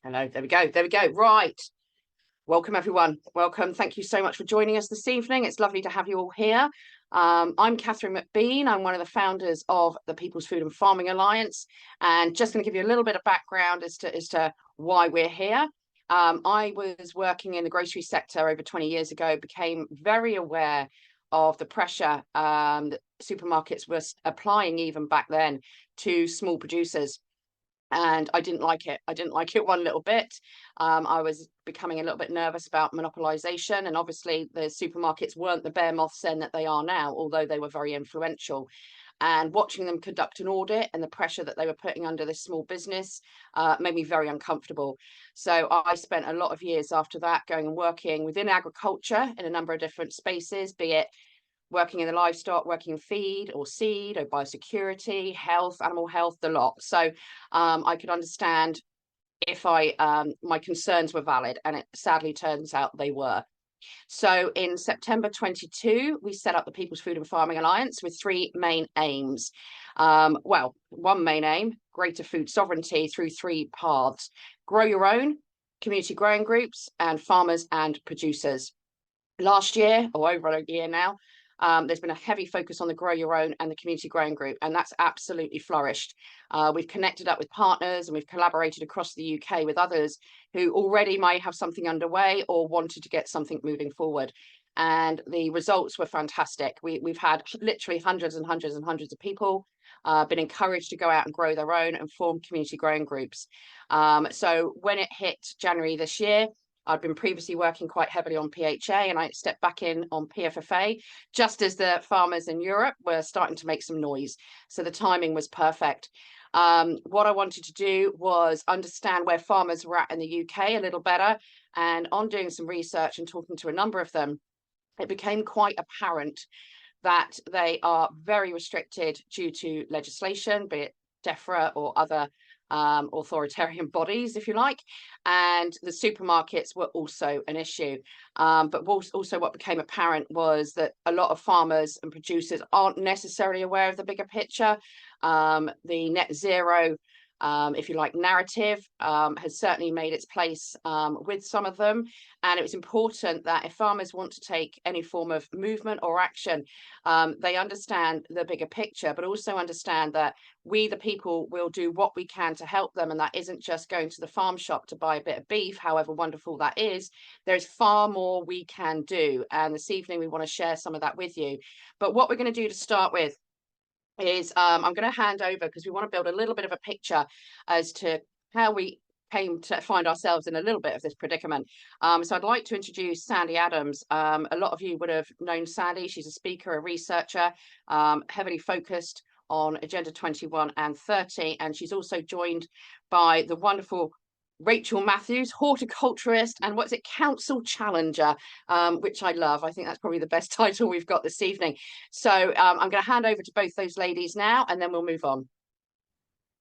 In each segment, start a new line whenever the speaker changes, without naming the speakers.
Hello, there we go. There we go. Right. Welcome, everyone. Welcome. Thank you so much for joining us this evening. It's lovely to have you all here. I'm Catherine McBean. I'm one of the founders of the People's Food and Farming Alliance, and just going to give you a little bit of background as to why we're here. I was working in the grocery sector over 20 years ago, became very aware of the pressure that supermarkets were applying even back then to small producers. And I didn't like it. I didn't like it one little bit. I was becoming a little bit nervous about monopolization, and obviously the supermarkets weren't the bear moths then that they are now, although they were very influential. And watching them conduct an audit and the pressure that they were putting under this small business made me very uncomfortable. So I spent a lot of years after that going and working within agriculture in a number of different spaces, be it working in the livestock, working in feed or seed or biosecurity, health, animal health, the lot. So I could understand if my concerns were valid, and it sadly turns out they were. So in September 22, we set up the People's Food and Farming Alliance with three main aims. One main aim, greater food sovereignty through three paths: grow your own, community growing groups, and farmers and producers. Last year, or over a year now, there's been a heavy focus on the grow your own and the community growing group, and that's absolutely flourished. We've connected up with partners and we've collaborated across the UK with others who already might have something underway or wanted to get something moving forward. And the results were fantastic. We've had literally hundreds and hundreds and hundreds of people been encouraged to go out and grow their own and form community growing groups. So when it hit January this year, I'd been previously working quite heavily on PHA, and I stepped back in on PFFA just as the farmers in Europe were starting to make some noise. So the timing was perfect. What I wanted to do was understand where farmers were at in the UK a little better. And on doing some research and talking to a number of them, it became quite apparent that they are very restricted due to legislation, be it DEFRA or other authoritarian bodies, if you like, and the supermarkets were also an issue. But also what became apparent was that a lot of farmers and producers aren't necessarily aware of the bigger picture. The net zero, if you like, narrative has certainly made its place with some of them. And it was important that if farmers want to take any form of movement or action, they understand the bigger picture, but also understand that we, the people, will do what we can to help them. And that isn't just going to the farm shop to buy a bit of beef, however wonderful that is. There's far more we can do. And this evening, we want to share some of that with you. But what we're going to do to start with is I'm going to hand over, because we want to build a little bit of a picture as to how we came to find ourselves in a little bit of this predicament. So I'd like to introduce Sandy Adams. A lot of you would have known Sandy. She's a speaker, a researcher, heavily focused on Agenda 21 and 30. And she's also joined by the wonderful Rachel Matthews, horticulturist, and what's it, council challenger, which I love. I think that's probably the best title we've got this evening. So I'm going to hand over to both those ladies now, and then we'll move on.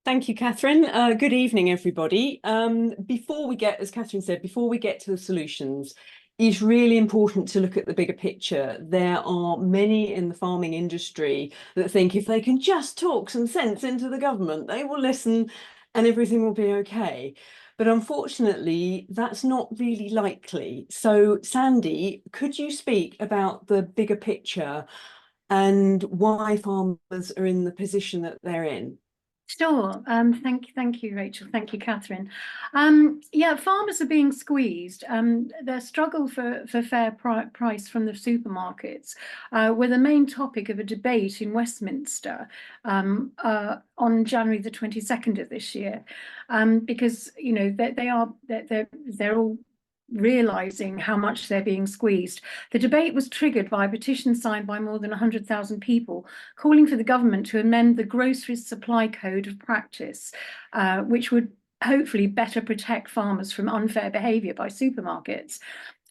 Thank you, Catherine. Good evening, everybody. Before we get, as Catherine said, before we get to the solutions, it's really important to look at the bigger picture. There are many in the farming industry that think if they can just talk some sense into the government, they will listen and everything will be okay. But unfortunately, that's not really likely. So, Sandy, could you speak about the bigger picture and why farmers are in the position that they're in?
Sure. Thank you, Rachel. Thank you, Catherine. Yeah, farmers are being squeezed. Their struggle for fair price from the supermarkets were the main topic of a debate in Westminster on January the 22nd of this year, because you know they're all realizing how much they're being squeezed. The debate was triggered by a petition signed by more than 100,000 people calling for the government to amend the Groceries Supply Code of Practice, which would hopefully better protect farmers from unfair behaviour by supermarkets.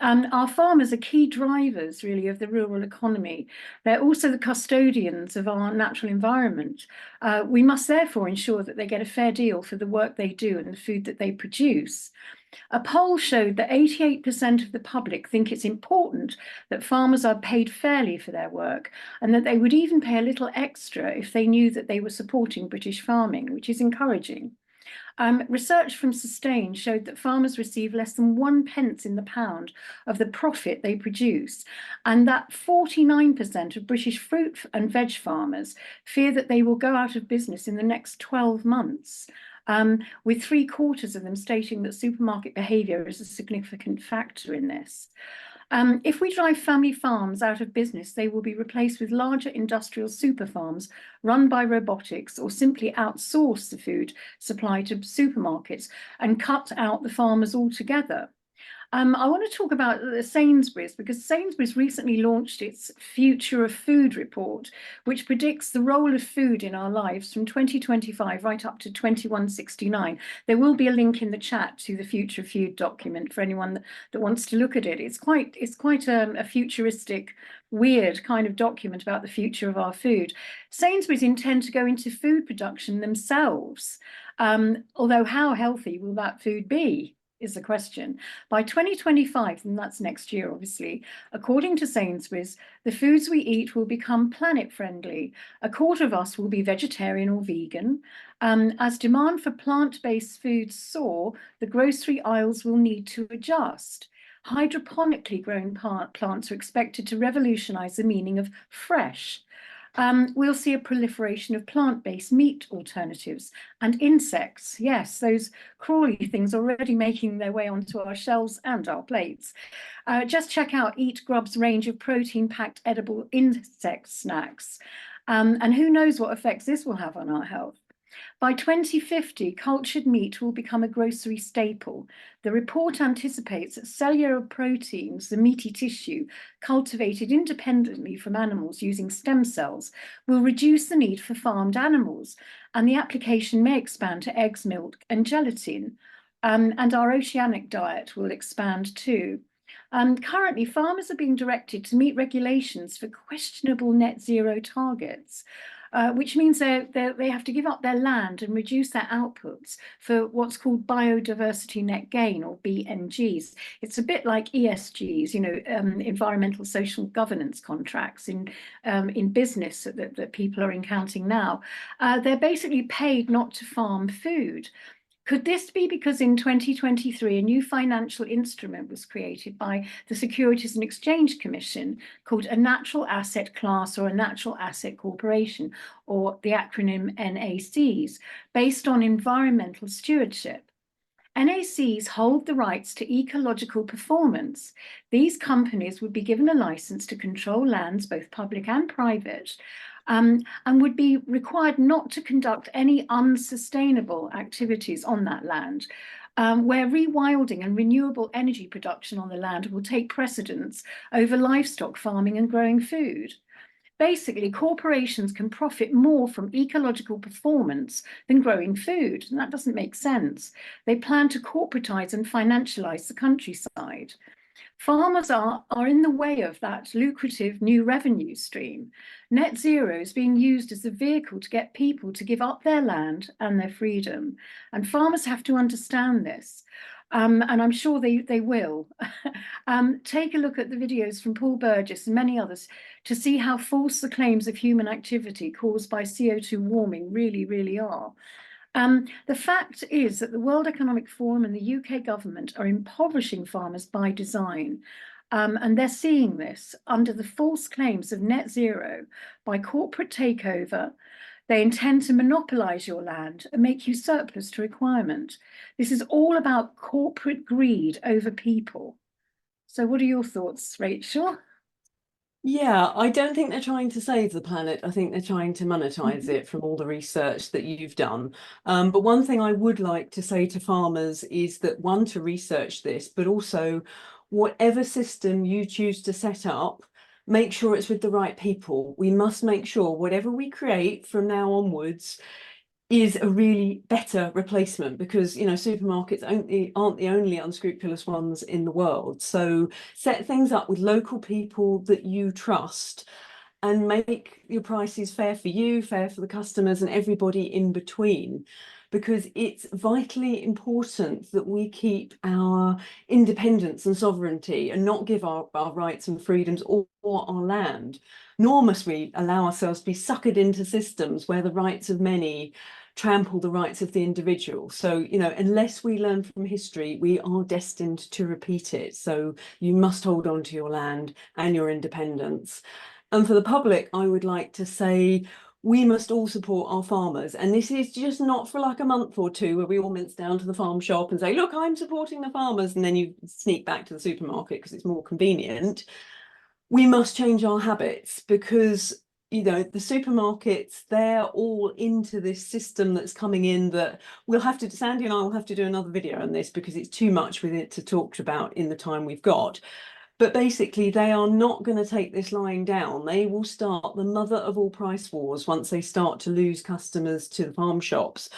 And our farmers are key drivers, really, of the rural economy. They're also the custodians of our natural environment. We must therefore ensure that they get a fair deal for the work they do and the food that they produce. A poll showed that 88% of the public think it's important that farmers are paid fairly for their work, and that they would even pay a little extra if they knew that they were supporting British farming, which is encouraging. Research from Sustain showed that farmers receive less than 1 pence in the pound of the profit they produce, and that 49% of British fruit and veg farmers fear that they will go out of business in the next 12 months. With 3/4 of them stating that supermarket behaviour is a significant factor in this. If we drive family farms out of business, they will be replaced with larger industrial super farms run by robotics, or simply outsource the food supply to supermarkets and cut out the farmers altogether. I want to talk about Sainsbury's, because Sainsbury's recently launched its Future of Food report, which predicts the role of food in our lives from 2025 right up to 2169. There will be a link in the chat to the Future of Food document for anyone that wants to look at it. It's quite a futuristic, weird kind of document about the future of our food. Sainsbury's intend to go into food production themselves, although how healthy will that food be is the question. By 2025, and that's next year, obviously, according to Sainsbury's, the foods we eat will become planet friendly. 1/4 of us will be vegetarian or vegan. As demand for plant-based foods soar, the grocery aisles will need to adjust. Hydroponically grown plants are expected to revolutionize the meaning of fresh. We'll see a proliferation of plant-based meat alternatives and insects. Yes, those crawly things already making their way onto our shelves and our plates. Just check out Eat Grub's range of protein-packed edible insect snacks. And who knows what effects this will have on our health. By 2050, cultured meat will become a grocery staple. The report anticipates that cellular proteins, the meaty tissue cultivated independently from animals using stem cells, will reduce the need for farmed animals, and the application may expand to eggs, milk, and gelatin. And our oceanic diet will expand too. Currently, farmers are being directed to meet regulations for questionable net zero targets. Which means they have to give up their land and reduce their outputs for what's called biodiversity net gain, or BNGs. It's a bit like ESGs, environmental social governance contracts in business that people are encountering now. They're basically paid not to farm food. Could this be because in 2023, a new financial instrument was created by the Securities and Exchange Commission called a natural asset class, or a natural asset corporation, or the acronym NACs, based on environmental stewardship? NACs hold the rights to ecological performance. These companies would be given a license to control lands, both public and private, and would be required not to conduct any unsustainable activities on that land, where rewilding and renewable energy production on the land will take precedence over livestock farming and growing food. Basically, corporations can profit more from ecological performance than growing food, and that doesn't make sense. They plan to corporatize and financialize the countryside. Farmers are in the way of that lucrative new revenue stream. Net zero is being used as a vehicle to get people to give up their land and their freedom. And farmers have to understand this. And I'm sure they will. Take a look at the videos from Paul Burgess and many others to see how false the claims of human activity caused by CO2 warming really, really are. The fact is that the World Economic Forum and the UK government are impoverishing farmers by design. And they're seeing this under the false claims of net zero by corporate takeover. They intend to monopolise your land and make you surplus to requirement. This is all about corporate greed over people. So what are your thoughts, Rachel?
Yeah, I don't think they're trying to save the planet. I think they're trying to monetize it from all the research that you've done. But one thing I would like to say to farmers is that, one, to research this, but also whatever system you choose to set up, make sure it's with the right people. We must make sure whatever we create from now onwards is a really better replacement, because supermarkets aren't the only unscrupulous ones in the world. So set things up with local people that you trust, and make your prices fair for you, fair for the customers, and everybody in between, because it's vitally important that we keep our independence and sovereignty and not give our rights and freedoms or our land, nor must we allow ourselves to be suckered into systems where the rights of many trample the rights of the individual. So, you know, unless we learn from history, we are destined to repeat it. So you must hold on to your land and your independence. And for the public, I would like to say, we must all support our farmers. And this is just not for like a month or two where we all mince down to the farm shop and say, look, I'm supporting the farmers. And then you sneak back to the supermarket because it's more convenient. We must change our habits because, you know, the supermarkets, they're all into this system that's coming in that we'll have to, Sandy and I will have to do another video on this because it's too much with it to talk about in the time we've got. But basically, they are not going to take this lying down. They will start the mother of all price wars once they start to lose customers to the farm shops.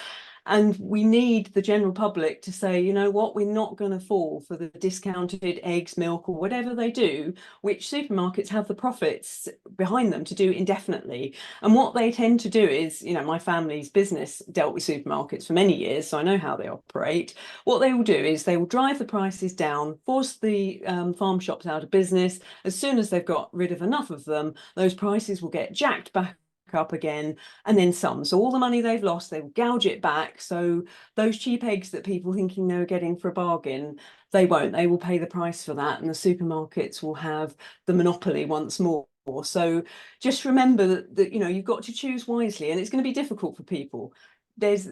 And we need the general public to say, you know what, we're not going to fall for the discounted eggs, milk, or whatever they do, which supermarkets have the profits behind them to do indefinitely. And what they tend to do is, you know, my family's business dealt with supermarkets for many years, so I know how they operate. What they will do is they will drive the prices down, force the farm shops out of business. As soon as they've got rid of enough of them, those prices will get jacked back up again, and then some. So all the money they've lost, they will gouge it back. So those cheap eggs that people thinking they were getting for a bargain, they won't. They will pay the price for that, and the supermarkets will have the monopoly once more. So just remember that you know, you've got to choose wisely, and it's going to be difficult for people.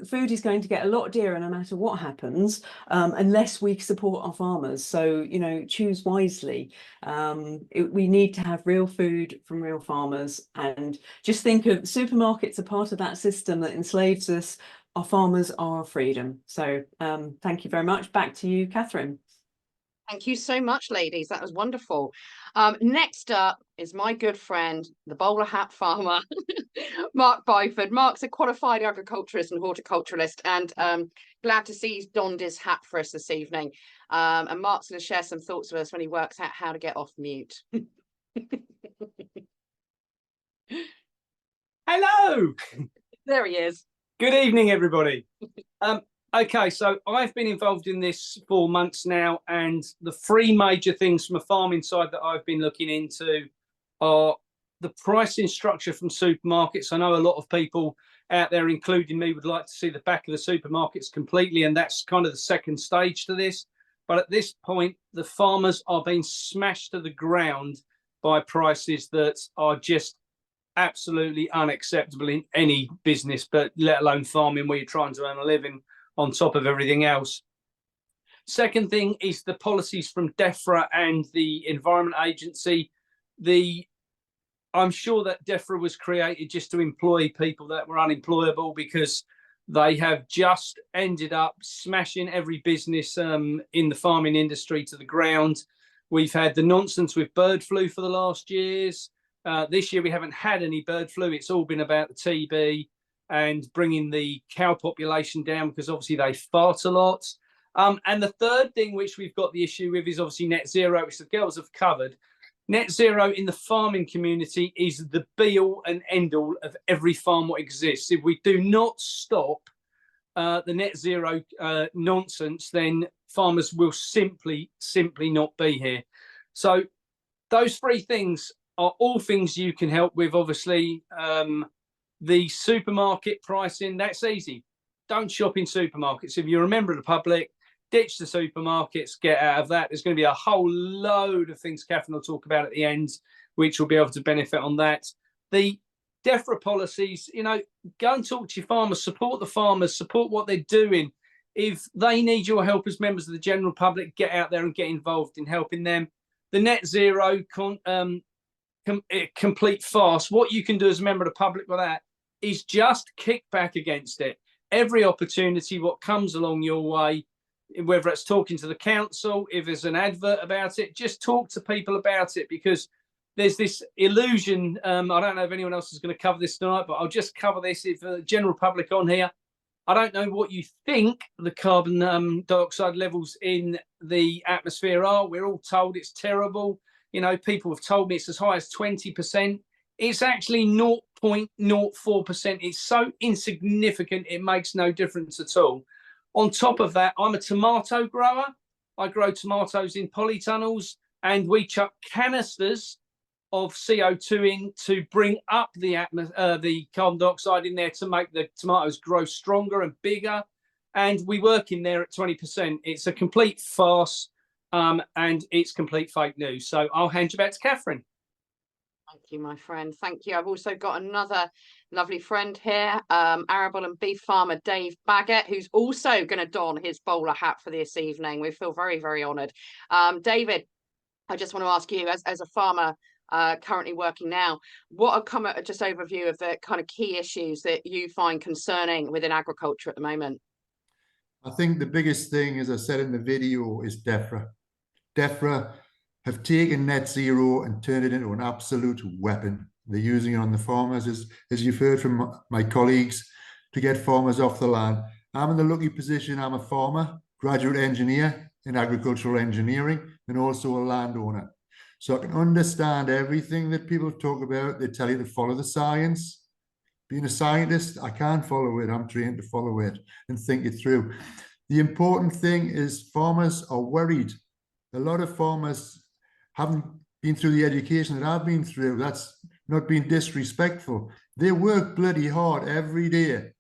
Food is going to get a lot dearer no matter what happens, unless we support our farmers. So, you know, choose wisely. We need to have real food from real farmers, and just think of supermarkets are part of that system that enslaves us. Our farmers are our freedom. So thank you very much. Back to you, Catherine.
Thank you so much, ladies. That was wonderful. Next up is my good friend, the bowler hat farmer, Mark Byford. Mark's a qualified agriculturist and horticulturalist, and glad to see he's donned his hat for us this evening. And Mark's going to share some thoughts with us when he works out how to get off mute.
Hello.
There he is.
Good evening, everybody. Okay, so I've been involved in this for months now, and the three major things from a farming side that I've been looking into are the pricing structure from supermarkets. I know a lot of people out there, including me, would like to see the back of the supermarkets completely, and that's kind of the second stage to this. But at this point, the farmers are being smashed to the ground by prices that are just absolutely unacceptable in any business, but let alone farming, where you're trying to earn a living on top of everything else. Second thing is the policies from DEFRA and the Environment Agency. I'm sure that DEFRA was created just to employ people that were unemployable, because they have just ended up smashing every business in the farming industry to the ground. We've had the nonsense with bird flu for the last years. This year we haven't had any bird flu. It's all been about the TB and bringing the cow population down, because obviously they fart a lot. And the third thing which we've got the issue with is obviously net zero, which the girls have covered. Net zero in the farming community is the be all and end all of every farm what exists. If we do not stop the net zero nonsense, then farmers will simply not be here. So those three things are all things you can help with. Obviously, the supermarket pricing, that's easy. Don't shop in supermarkets. If you're a member of the public, ditch the supermarkets, get out of that. There's going to be a whole load of things Catherine will talk about at the end, which will be able to benefit on that. The DEFRA policies, you know, go and talk to your farmers, support the farmers, support what they're doing. If they need your help as members of the general public, get out there and get involved in helping them. The net zero complete farce. What you can do as a member of the public with that is just kick back against it. Every opportunity, what comes along your way, whether it's talking to the council, if there's an advert about it, just talk to people about it, because there's this illusion. I don't know if anyone else is going to cover this tonight, but I'll just cover this if the general public on here. I don't know what you think the carbon dioxide levels in the atmosphere are. We're all told it's terrible. You know, people have told me it's as high as 20%. It's actually 0.04%. It's so insignificant, it makes no difference at all. On top of that, I'm a tomato grower. I grow tomatoes in polytunnels, and we chuck canisters of CO2 in to bring up the carbon dioxide in there to make the tomatoes grow stronger and bigger. And we work in there at 20%. It's a complete farce, and it's complete fake news. So I'll hand you back to Catherine.
Thank you, my friend. Thank you. I've also got another lovely friend here, arable and beef farmer Dave Baggett, who's also going to don his bowler hat for this evening. We feel very, very honoured. David, I just want to ask you, as a farmer currently working now, what are just overview of the kind of key issues that you find concerning within agriculture at the moment?
I think the biggest thing, as I said in the video, is DEFRA. DEFRA have taken net zero and turned it into an absolute weapon. They're using it on the farmers, as you've heard from my colleagues, to get farmers off the land. I'm in the lucky position, I'm a farmer, graduate engineer in agricultural engineering, and also a landowner. So I can understand everything that people talk about. They tell you to follow the science. Being a scientist, I can't follow it. I'm trained to follow it and think it through. The important thing is farmers are worried. A lot of farmers haven't been through the education that I've been through. That's not being disrespectful. They work bloody hard every day,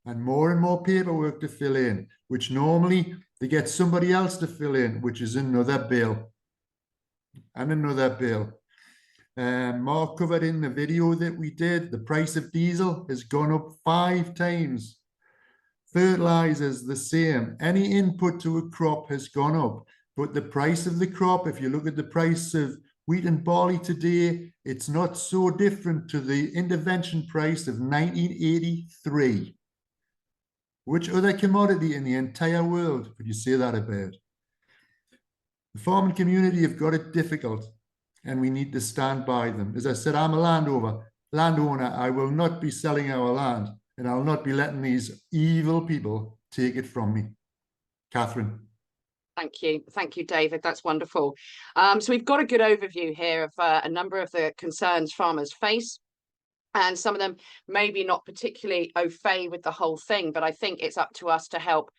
and more paperwork to fill in, which normally they get somebody else to fill in, which is another bill and another bill. Mark covered in the video that we did, the price of diesel has gone up 5 times. Fertilizers the same. Any input to a crop has gone up, but the price of the crop, if you look at the price of wheat and barley today, it's not so different to the intervention price of 1983. Which other commodity in the entire world could you say that about? The farming community have got it difficult, and we need to stand by them. As I said, I'm a landowner. I will not be selling our land, and I'll not be letting these evil people take it from me. Catherine.
Thank you, David. That's wonderful. So we've got a good overview here of a number of the concerns farmers face, and some of them maybe not particularly au fait with the whole thing, but I think it's up to us to help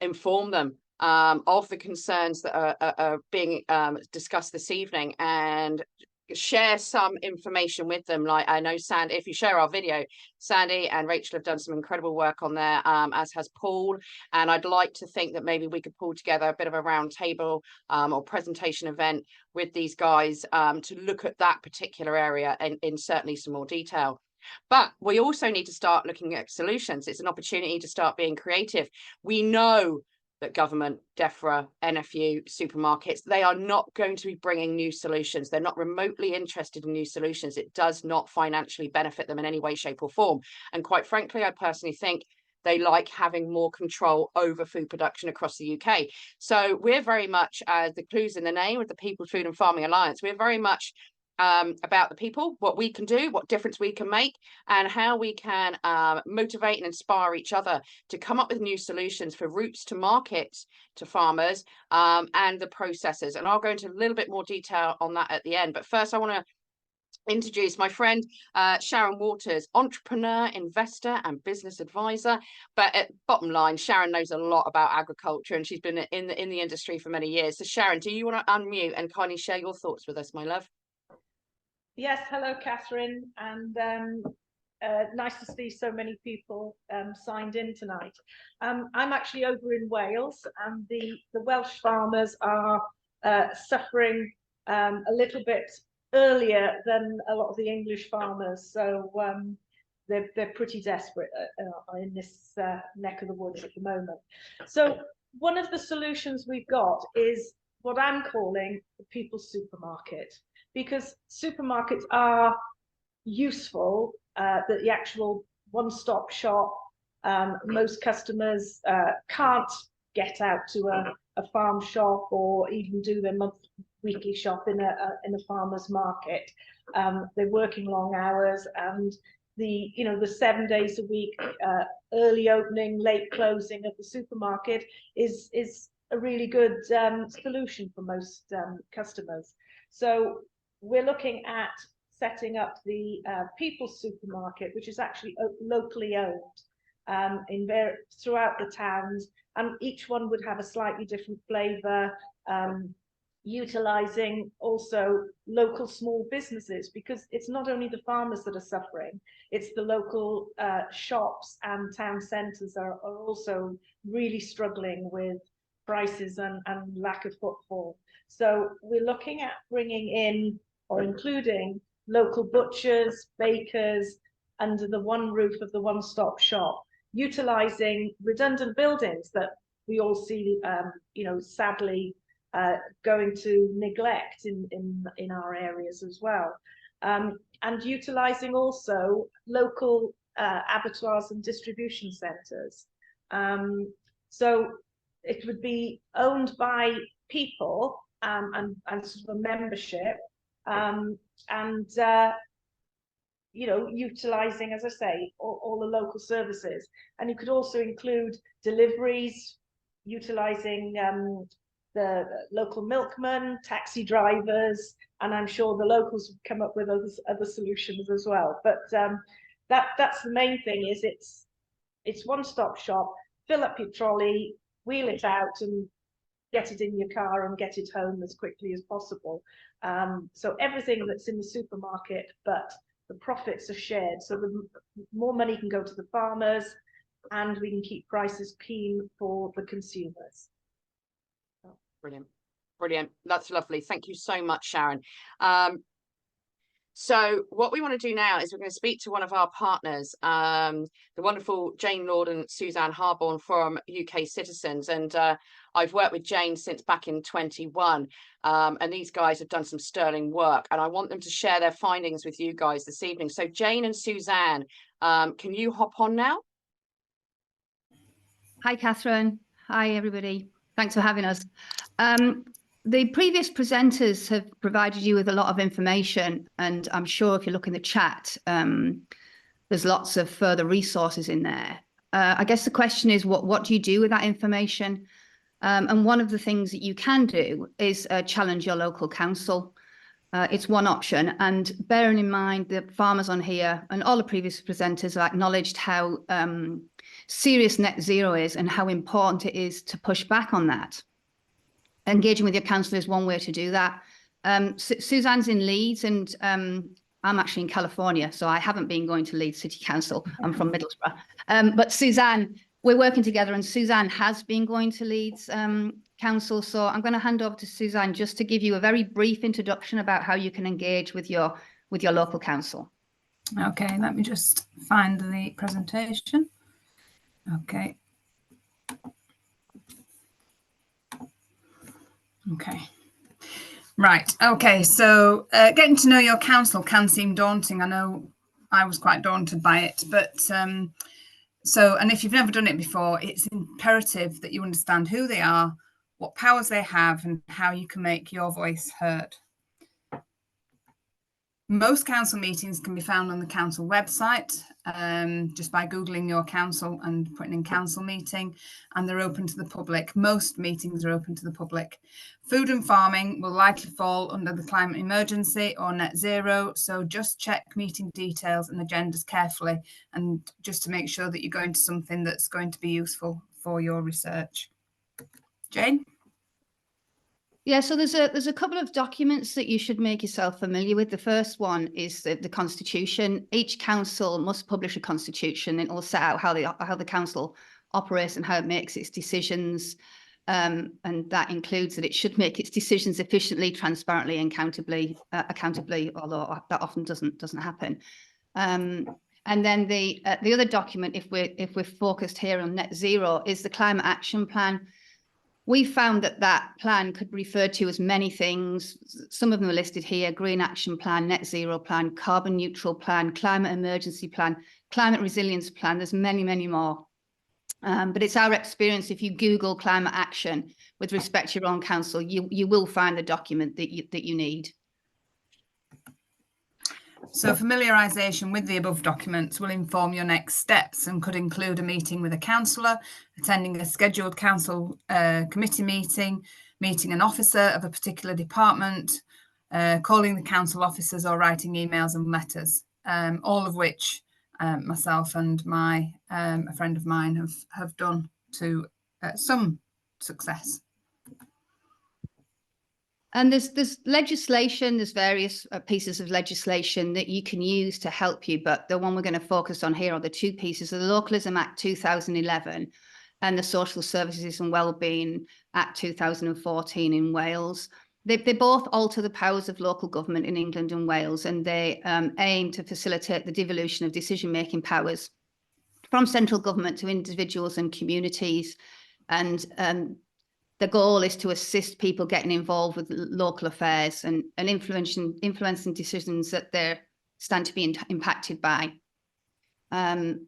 inform them of the concerns that are being discussed this evening, and share some information with them. Like, I know Sandy, if you share our video, Sandy and Rachel have done some incredible work on there, as has Paul, and I'd like to think that maybe we could pull together a bit of a round table or presentation event with these guys to look at that particular area in certainly some more detail. But we also need to start looking at solutions. It's an opportunity to start being creative. We know that government, DEFRA, NFU, supermarkets, they are not going to be bringing new solutions. They're not remotely interested in new solutions. It does not financially benefit them in any way, shape or form. And quite frankly, I personally think they like having more control over food production across the UK. So we're very much, as the clues in the name of the People's Food and Farming Alliance, we're very much about the people, what we can do, what difference we can make, and how we can motivate and inspire each other to come up with new solutions for routes to markets, to farmers, and the processors. And I'll go into a little bit more detail on that at the end. But first, I want to introduce my friend Sharon Waters, entrepreneur, investor and business advisor. But at bottom line, Sharon knows a lot about agriculture, and she's been in the industry for many years. So Sharon, do you want to unmute and kindly share your thoughts with us, my love?
Yes, hello, Catherine, and nice to see so many people signed in tonight. I'm actually over in Wales, and the Welsh farmers are suffering a little bit earlier than a lot of the English farmers, so they're pretty desperate in this neck of the woods at the moment. So one of the solutions we've got is what I'm calling the People's Supermarket, because supermarkets are useful, that the actual one-stop shop, most customers can't get out to a farm shop or even do their weekly shop in a farmer's market. They're working long hours, and the 7 days a week early opening, late closing of the supermarket is a really good solution for most customers. So we're looking at setting up the People's Supermarket, which is actually locally owned throughout the towns, and each one would have a slightly different flavour, utilising also local small businesses, because it's not only the farmers that are suffering, it's the local shops and town centres are also really struggling with prices and lack of footfall. So we're looking at bringing in or including local butchers, bakers under the one roof of the one-stop shop, utilising redundant buildings that we all see, you know, sadly going to neglect in our areas as well, and utilising also local abattoirs and distribution centres. So it would be owned by people, and sort of a membership, and you know, utilising, as I say, all the local services. And you could also include deliveries, utilising the local milkmen, taxi drivers, and I'm sure the locals would come up with other solutions as well. But that's the main thing, is it's one-stop shop. Fill up your trolley, wheel it out, and get it in your car and get it home as quickly as possible. So everything that's in the supermarket, but the profits are shared, so the more money can go to the farmers, and we can keep prices keen for the consumers.
Brilliant. Brilliant. That's lovely. Thank you so much, Sharon. So what we want to do now is we're going to speak to one of our partners, the wonderful Jane Lord and Suzanne Harborne from UK Citizens. And I've worked with Jane since back in 21. And these guys have done some sterling work. And I want them to share their findings with you guys this evening. So Jane and Suzanne, can you hop on now?
Hi, Catherine. Hi, everybody. Thanks for having us. The previous presenters have provided you with a lot of information, and I'm sure if you look in the chat, there's lots of further resources in there. I guess the question is, what do you do with that information? And one of the things that you can do is challenge your local council. It's one option, and bearing in mind the farmers on here and all the previous presenters have acknowledged how serious net zero is and how important it is to push back on that. Engaging with your council is one way to do that. Suzanne's in Leeds, and I'm actually in California, so I haven't been going to Leeds City Council. I'm from Middlesbrough. But Suzanne, we're working together, and Suzanne has been going to Leeds Council. So I'm going to hand over to Suzanne just to give you a very brief introduction about how you can engage with your local council.
Okay, let me just find the presentation. Okay. Okay. Right. Okay. So getting to know your council can seem daunting. I know I was quite daunted by it, but and if you've never done it before, it's imperative that you understand who they are, what powers they have, and how you can make your voice heard. Most council meetings can be found on the council website, just by Googling your council and putting in council meeting, and they're open to the public. Most meetings are open to the public. Food and farming will likely fall under the climate emergency or net zero, so just check meeting details and agendas carefully, and just to make sure that you're going to something that's going to be useful for your research. Jane?
Yeah, so there's a couple of documents that you should make yourself familiar with. The first one is the Constitution. Each council must publish a constitution. It will set out how the council operates and how it makes its decisions. And that includes that it should make its decisions efficiently, transparently, and accountably, although that often doesn't happen. And then the other document, if we're focused here on net zero, is the Climate Action Plan. We found that plan could be referred to as many things. Some of them are listed here: Green Action Plan, Net Zero Plan, Carbon Neutral Plan, Climate Emergency Plan, Climate Resilience Plan. There's many, many more. But it's our experience, if you Google climate action with respect to your own council, you will find the document that you need.
So familiarisation with the above documents will inform your next steps and could include a meeting with a councillor, attending a scheduled council committee meeting, meeting an officer of a particular department, calling the council officers, or writing emails and letters, all of which myself and a friend of mine have done to some success.
And there's legislation, there's various pieces of legislation that you can use to help you, but the one we're going to focus on here are the two pieces, the Localism Act 2011 and the Social Services and Wellbeing Act 2014 in Wales. They both alter the powers of local government in England and Wales, and they aim to facilitate the devolution of decision-making powers from central government to individuals and communities. And the goal is to assist people getting involved with local affairs and influencing decisions that they stand to be impacted by. And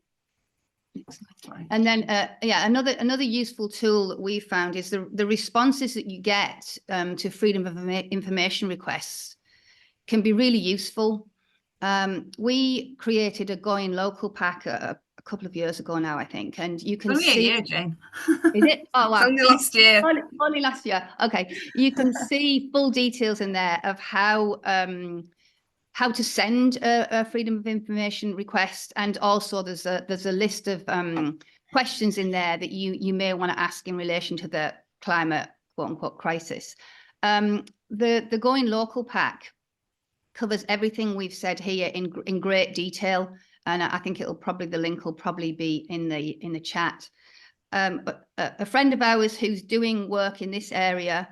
then, another useful tool that we found is the responses that you get to freedom of information requests can be really useful. We created a Going Local pack a couple of years ago now, I think, and you can
only
see.
A year, Jane.
Is it? Oh wow!
Only last year.
Only last year. Okay, you can see full details in there of how to send a freedom of information request, and also there's a list of questions in there that you may want to ask in relation to the climate quote unquote crisis. The Going Local pack covers everything we've said here in great detail, and I think the link will probably be in the chat. A friend of ours who's doing work in this area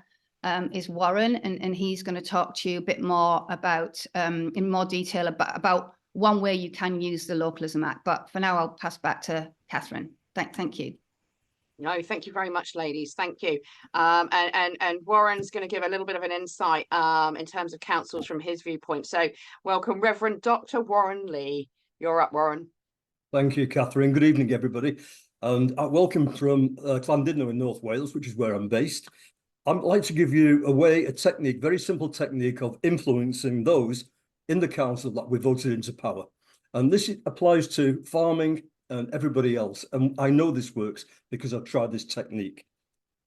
is Warren, and he's going to talk to you a bit more about in more detail about one way you can use the Localism Act. But for now, I'll pass back to Catherine. Thank you.
No, thank you very much, ladies. Thank you. And Warren's going to give a little bit of an insight in terms of councils from his viewpoint. So welcome, Reverend Dr. Warren Lee. You're up, Warren.
Thank you, Catherine. Good evening, everybody. And welcome from Llandudno in North Wales, which is where I'm based. I'd like to give you a technique, very simple technique of influencing those in the council that we voted into power. And this applies to farming and everybody else. And I know this works because I've tried this technique.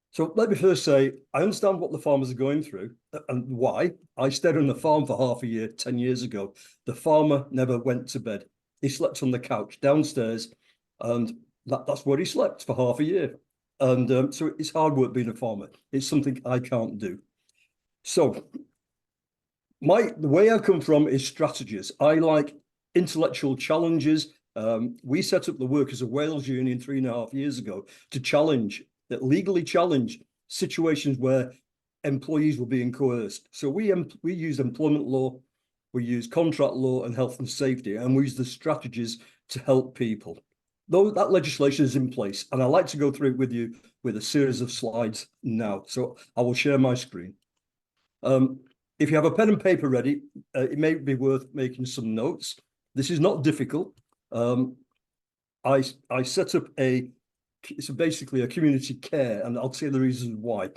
So let me first say, I understand what the farmers are going through and why. I stayed on the farm for half a year, 10 years ago. The farmer never went to bed. He slept on the couch downstairs, and that's where he slept for half a year. And so it's hard work being a farmer. It's something I can't do. So the way I come from is strategies. I like intellectual challenges. We set up the Workers of Wales Union 3.5 years ago to legally challenge situations where employees were being coerced. So we used employment law, we use contract law and health and safety, and we use the strategies to help people. Though that legislation is in place, and I'd like to go through it with you with a series of slides now. So I will share my screen. If you have a pen and paper ready, it may be worth making some notes. This is not difficult. I set up it's basically a community care, and I'll tell you the reasons why.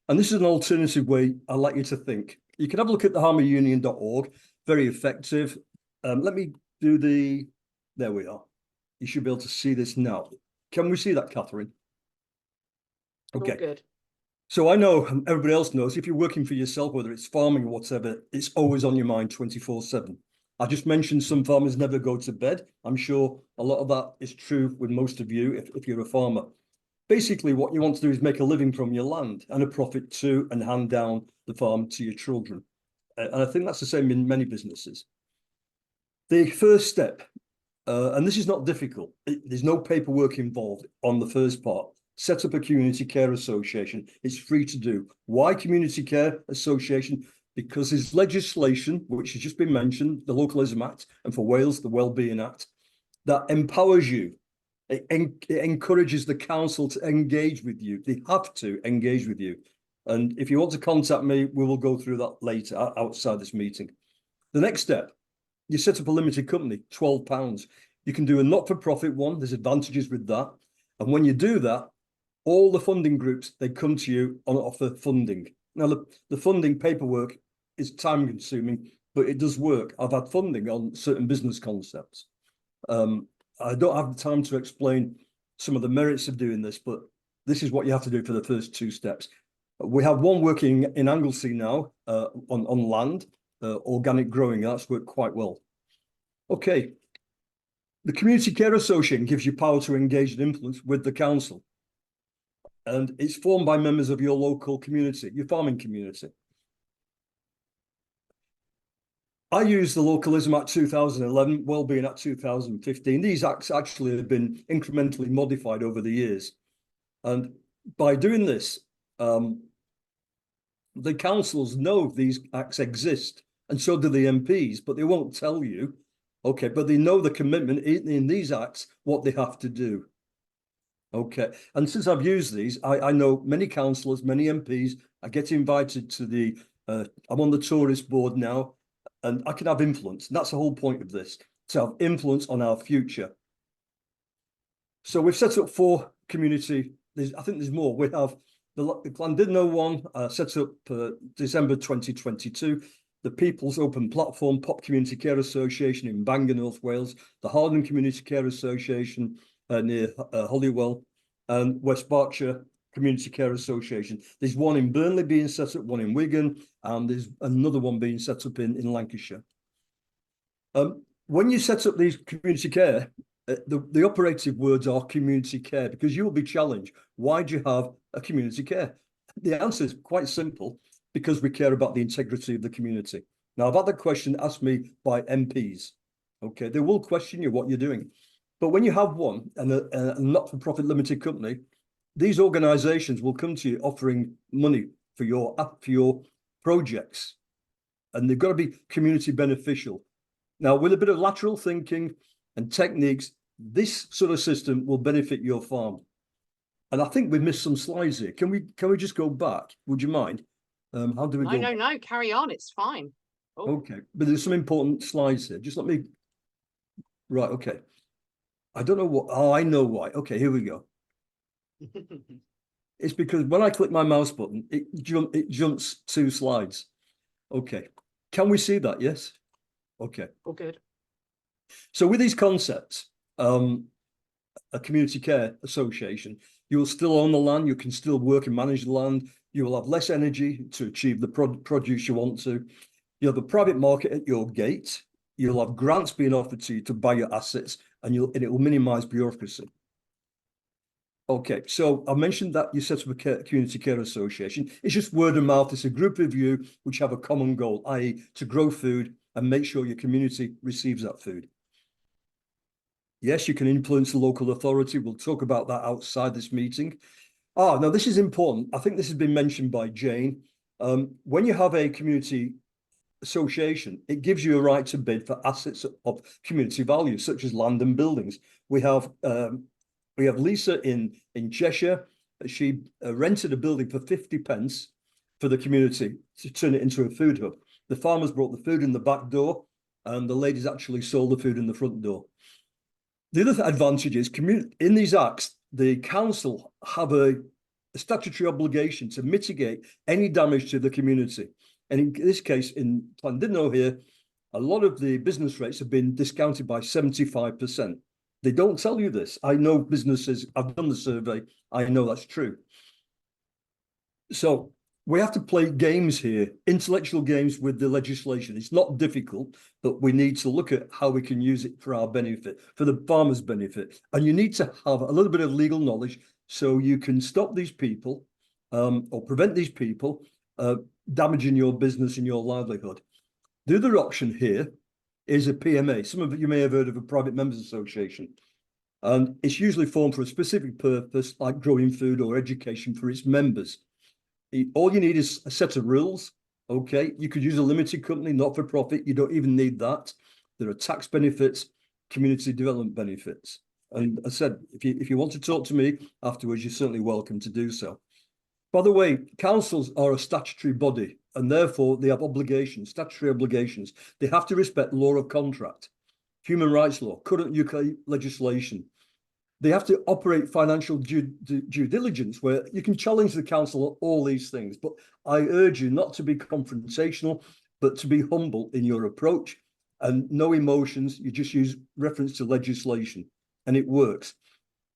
And this is an alternative way I'd like you to think. You can have a look at theharmerunion.org, very effective. Let me do there we are. You should be able to see this now. Can we see that, Catherine? Okay.
All good.
So I know everybody else knows if you're working for yourself, whether it's farming or whatever, it's always on your mind 24/7. I just mentioned some farmers never go to bed. I'm sure a lot of that is true with most of you if you're a farmer. Basically, what you want to do is make a living from your land and a profit too, and hand down the farm to your children. And I think that's the same in many businesses. The first step, and this is not difficult, there's no paperwork involved on the first part. Set up a community care association. It's free to do. Why community care association? Because there's legislation, which has just been mentioned, the Localism Act, and for Wales, the Wellbeing Act, that empowers you. It encourages the council to engage with you. They have to engage with you. And if you want to contact me, we will go through that later outside this meeting. The next step, you set up a limited company, £12. You can do a not-for-profit one. There's advantages with that. And when you do that, all the funding groups, they come to you on offer funding. Now, the funding paperwork is time-consuming, but it does work. I've had funding on certain business concepts. I don't have the time to explain some of the merits of doing this, but this is what you have to do for the first two steps. We have one working in Anglesey now on land, organic growing. That's worked quite well. Okay. The Community Care Association gives you power to engage and influence with the council. And it's formed by members of your local community, your farming community. I use the Localism Act 2011, Wellbeing Act 2015. These acts actually have been incrementally modified over the years. And by doing this, the councils know these acts exist, and so do the MPs, but they won't tell you. Okay, but they know the commitment in these acts, what they have to do. Okay, and since I've used these, I know many councillors, many MPs. I get invited to the, I'm on the tourist board now, and I can have influence. And that's the whole point of this, to have influence on our future. So we've set up 4 community, I think there's more. We have the Llandudno one, set up December 2022, the People's Open Platform Pop Community Care Association in Bangor, North Wales, the Harden Community Care Association near Holywell, and West Berkshire Community Care Association. There's one in Burnley being set up, one in Wigan, and there's another one being set up in Lancashire. When you set up these community care, the operative words are community care, because you will be challenged. Why do you have a community care? The answer is quite simple, because we care about the integrity of the community. Now, I've had that question asked me by MPs. Okay, they will question you what you're doing. But when you have one and a not-for-profit limited company, these organizations will come to you offering money for your projects, and they've got to be community beneficial. Now, with a bit of lateral thinking and techniques, this sort of system will benefit your farm. And I think we missed some slides here. Can we just go back? Would you mind? How do we go?
No, carry on. It's fine.
Oh. Okay, but there's some important slides here. Just let me. Right. Okay. I don't know what. Oh, I know why. Okay, here we go. It's because when I click my mouse button, it jumps 2 slides. Okay. Can we see that? Yes. Okay.
All good.
So with these concepts, a community care association, you will still own the land, you can still work and manage the land, you will have less energy to achieve the produce you want to. You have a private market at your gate, you'll have grants being offered to you to buy your assets, and it will minimize bureaucracy. Okay, so I mentioned that you set up a community care association. It's just word of mouth. It's a group of you which have a common goal, i.e. to grow food and make sure your community receives that food. Yes, you can influence the local authority. We'll talk about that outside this meeting. Now this is important. I think this has been mentioned by Jane. When you have a community association, it gives you a right to bid for assets of community value, such as land and buildings. We have Lisa in Cheshire. She rented a building for 50 pence for the community to turn it into a food hub. The farmers brought the food in the back door, and the ladies actually sold the food in the front door. The other advantage is, in these acts, the council have a statutory obligation to mitigate any damage to the community. And in this case, in Llandudno here, a lot of the business rates have been discounted by 75%. They don't tell you this. I know businesses, I've done the survey, I know that's true. So we have to play games here, intellectual games with the legislation. It's not difficult, but we need to look at how we can use it for our benefit, for the farmers' benefit. And you need to have a little bit of legal knowledge so you can stop these people or prevent these people damaging your business and your livelihood. The other option here is a PMA. Some of you may have heard of a private members association. And it's usually formed for a specific purpose, like growing food or education for its members. All you need is a set of rules. Okay, you could use a limited company, not for profit. You don't even need that. There are tax benefits, community development benefits. And I said, if you want to talk to me afterwards, you're certainly welcome to do so. By the way, councils are a statutory body, and therefore they have obligations, statutory obligations. They have to respect law of contract, human rights law, current UK legislation. They have to operate financial due diligence, where you can challenge the council on all these things. But I urge you not to be confrontational, but to be humble in your approach and no emotions. You just use reference to legislation, and it works.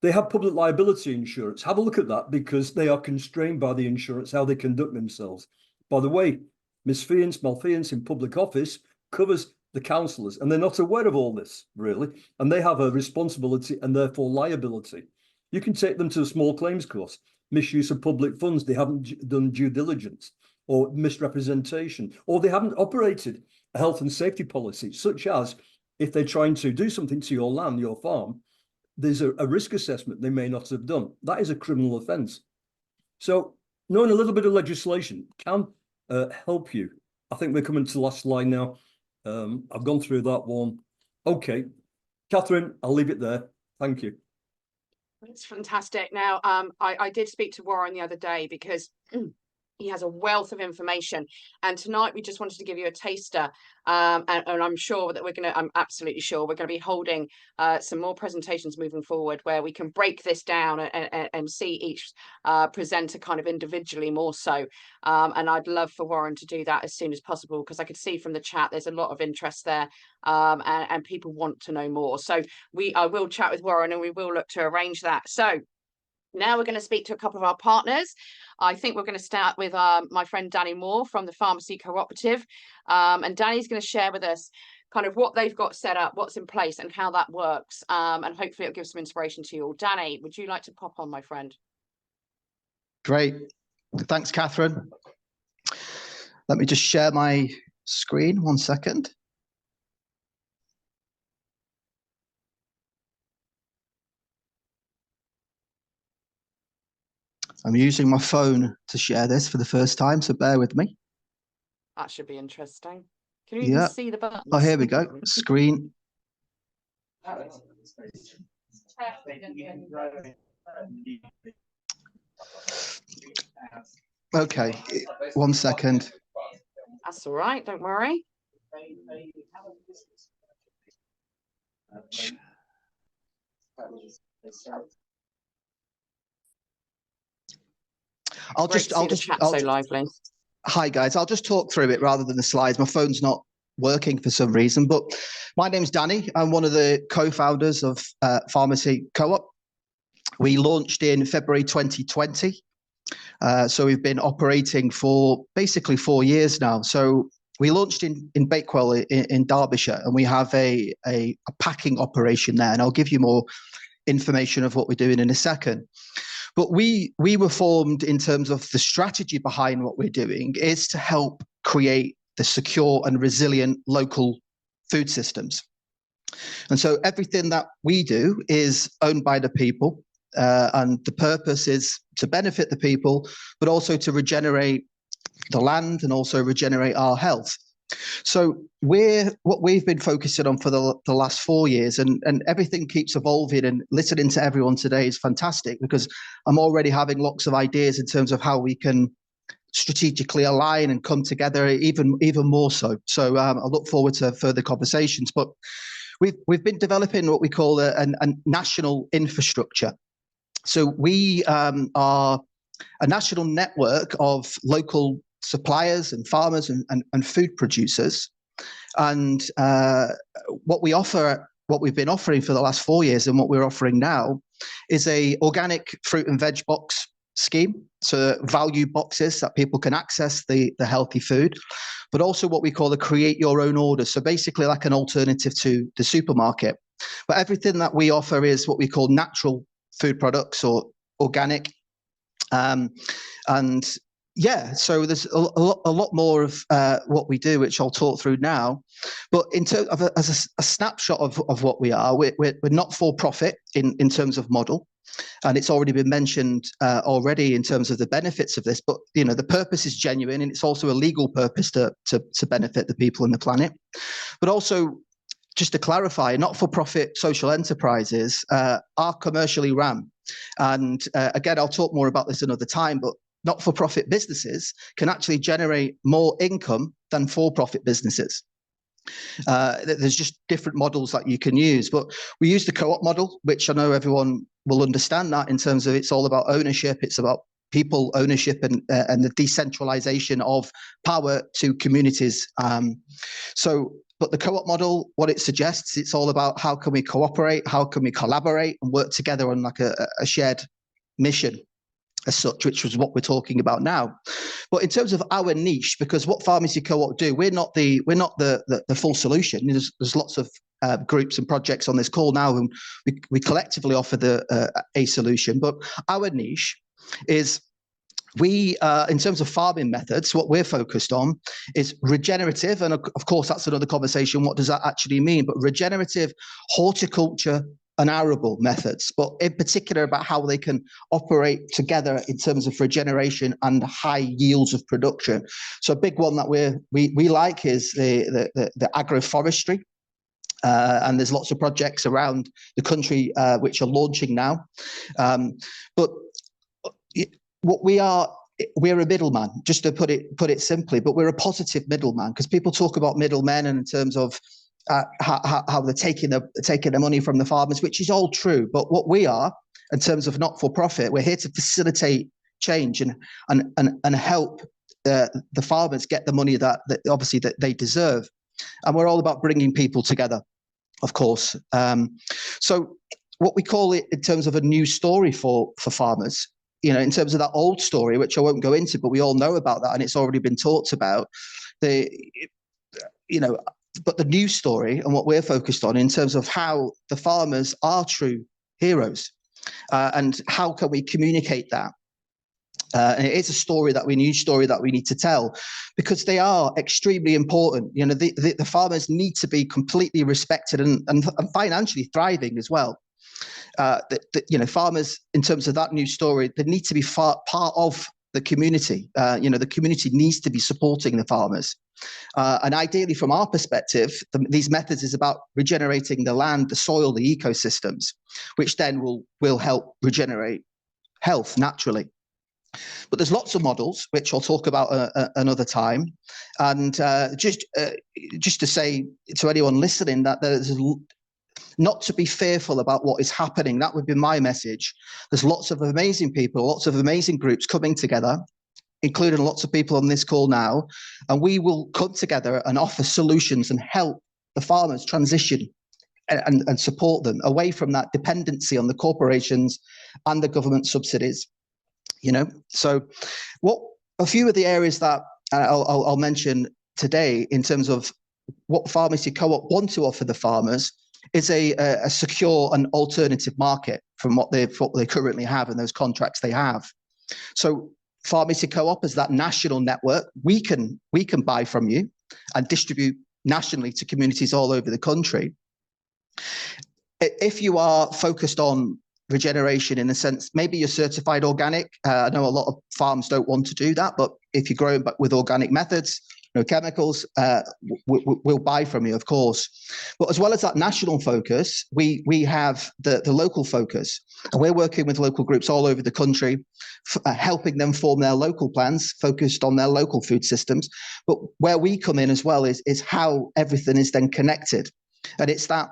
They have public liability insurance. Have a look at that, because they are constrained by the insurance, how they conduct themselves. By the way, malfeasance in public office covers the councillors, and they're not aware of all this, really, and they have a responsibility and therefore liability. You can take them to a small claims course, misuse of public funds, they haven't done due diligence, or misrepresentation, or they haven't operated health and safety policy, such as if they're trying to do something to your land, your farm, there's a risk assessment they may not have done. That is a criminal offence. So knowing a little bit of legislation can help you. I think we're coming to the last slide now. I've gone through that one. Okay, Catherine, I'll leave it there. Thank you.
That's fantastic. Now, I did speak to Warren the other day because he has a wealth of information, and tonight we just wanted to give you a taster, and I'm sure that I'm absolutely sure we're going to be holding some more presentations moving forward where we can break this down and see each presenter kind of individually more so, and I'd love for Warren to do that as soon as possible, because I could see from the chat there's a lot of interest there, and people want to know more. So I will chat with Warren and we will look to arrange that. So now we're going to speak to a couple of our partners. I think we're going to start with my friend Danny Moore from the Pharmacy Cooperative. And Danny's going to share with us kind of what they've got set up, what's in place and how that works. And hopefully it'll give some inspiration to you all. Danny, would you like to pop on, my friend?
Great. Thanks, Catherine. Let me just share my screen. 1 second. I'm using my phone to share this for the first time, so bear with me.
That should be interesting. Can you even see the buttons?
Oh, here we go. Screen. Okay, 1 second.
That's all right, don't worry.
I'll just
so lively.
Hi guys, I'll just talk through it rather than the slides. My phone's not working for some reason, but my name's Danny. I'm one of the co-founders of Pharmacy Co-op. We launched in February 2020. So we've been operating for basically 4 years now. So we launched in Bakewell in Derbyshire, and we have a packing operation there, and I'll give you more information of what we're doing in a second. But we were formed in terms of the strategy behind what we're doing is to help create the secure and resilient local food systems. And so everything that we do is owned by the people, and the purpose is to benefit the people, but also to regenerate the land and also regenerate our health. So what we've been focusing on for the last 4 years, and everything keeps evolving, and listening to everyone today is fantastic, because I'm already having lots of ideas in terms of how we can strategically align and come together even more so. So I look forward to further conversations. But we've been developing what we call a national infrastructure. So we are a national network of local suppliers and farmers and food producers, and what we've been offering for the last 4 years and what we're offering now is a organic fruit and veg box scheme, so value boxes that people can access the healthy food, but also what we call the create your own order, so basically like an alternative to the supermarket. But everything that we offer is what we call natural food products or organic, and yeah, so there's a lot more of what we do, which I'll talk through now. But in terms of as a snapshot of what we are, we're not for profit in terms of model, and it's already been mentioned already in terms of the benefits of this. But you know, the purpose is genuine, and it's also a legal purpose to benefit the people and the planet. But also, just to clarify, not-for-profit social enterprises are commercially run, and again, I'll talk more about this another time. But not-for-profit businesses can actually generate more income than for-profit businesses. There's just different models that you can use, but we use the co-op model, which I know everyone will understand that in terms of it's all about ownership. It's about people ownership and the decentralization of power to communities. But the co-op model, what it suggests, it's all about how can we cooperate, how can we collaborate and work together on like a shared mission as such, which was what we're talking about now. But in terms of our niche, because what Pharmacy Co-op do, we're not the full solution. There's lots of groups and projects on this call now, and we collectively offer a solution. But our niche is We, in terms of farming methods, what we're focused on is regenerative. And of course, that's another conversation. What does that actually mean? But regenerative horticulture and arable methods, but in particular about how they can operate together in terms of regeneration and high yields of production. So a big one that we like is the agroforestry. And there's lots of projects around the country which are launching now. But what we're a middleman, just to put it simply, but we're a positive middleman, because people talk about middlemen and in terms of how they're taking the money from the farmers, which is all true. But what we are, in terms of not-for-profit, we're here to facilitate change and help the farmers get the money that obviously that they deserve. And we're all about bringing people together, of course. So what we call it in terms of a new story for farmers, you know, in terms of that old story, which I won't go into, but we all know about that and it's already been talked about. But the new story and what we're focused on in terms of how the farmers are true heroes, and how can we communicate that? And it is a new story that we need to tell, because they are extremely important. You know, the farmers need to be completely respected and financially thriving as well. You know, farmers, in terms of that new story, they need to be part of the community. You know, the community needs to be supporting the farmers. And ideally, from our perspective, these methods is about regenerating the land, the soil, the ecosystems, which then will help regenerate health naturally. But there's lots of models, which I'll talk about another time. And just to say to anyone listening that there's not to be fearful about what is happening. That would be my message. There's lots of amazing people, lots of amazing groups coming together, including lots of people on this call now, and we will come together and offer solutions and help the farmers transition and support them away from that dependency on the corporations and the government subsidies. You know, so a few of the areas that I'll mention today in terms of what Pharmacy Co-op want to offer the farmers is a secure and alternative market from what they currently have and those contracts they have. So Pharmacy Co-op is that national network. We can buy from you and distribute nationally to communities all over the country. If you are focused on regeneration in the sense, maybe you're certified organic. I know a lot of farms don't want to do that, but if you're growing with organic methods, no chemicals, we'll buy from you, of course. But as well as that national focus, we have the local focus. And we're working with local groups all over the country, helping them form their local plans, focused on their local food systems. But where we come in as well is how everything is then connected. And it's that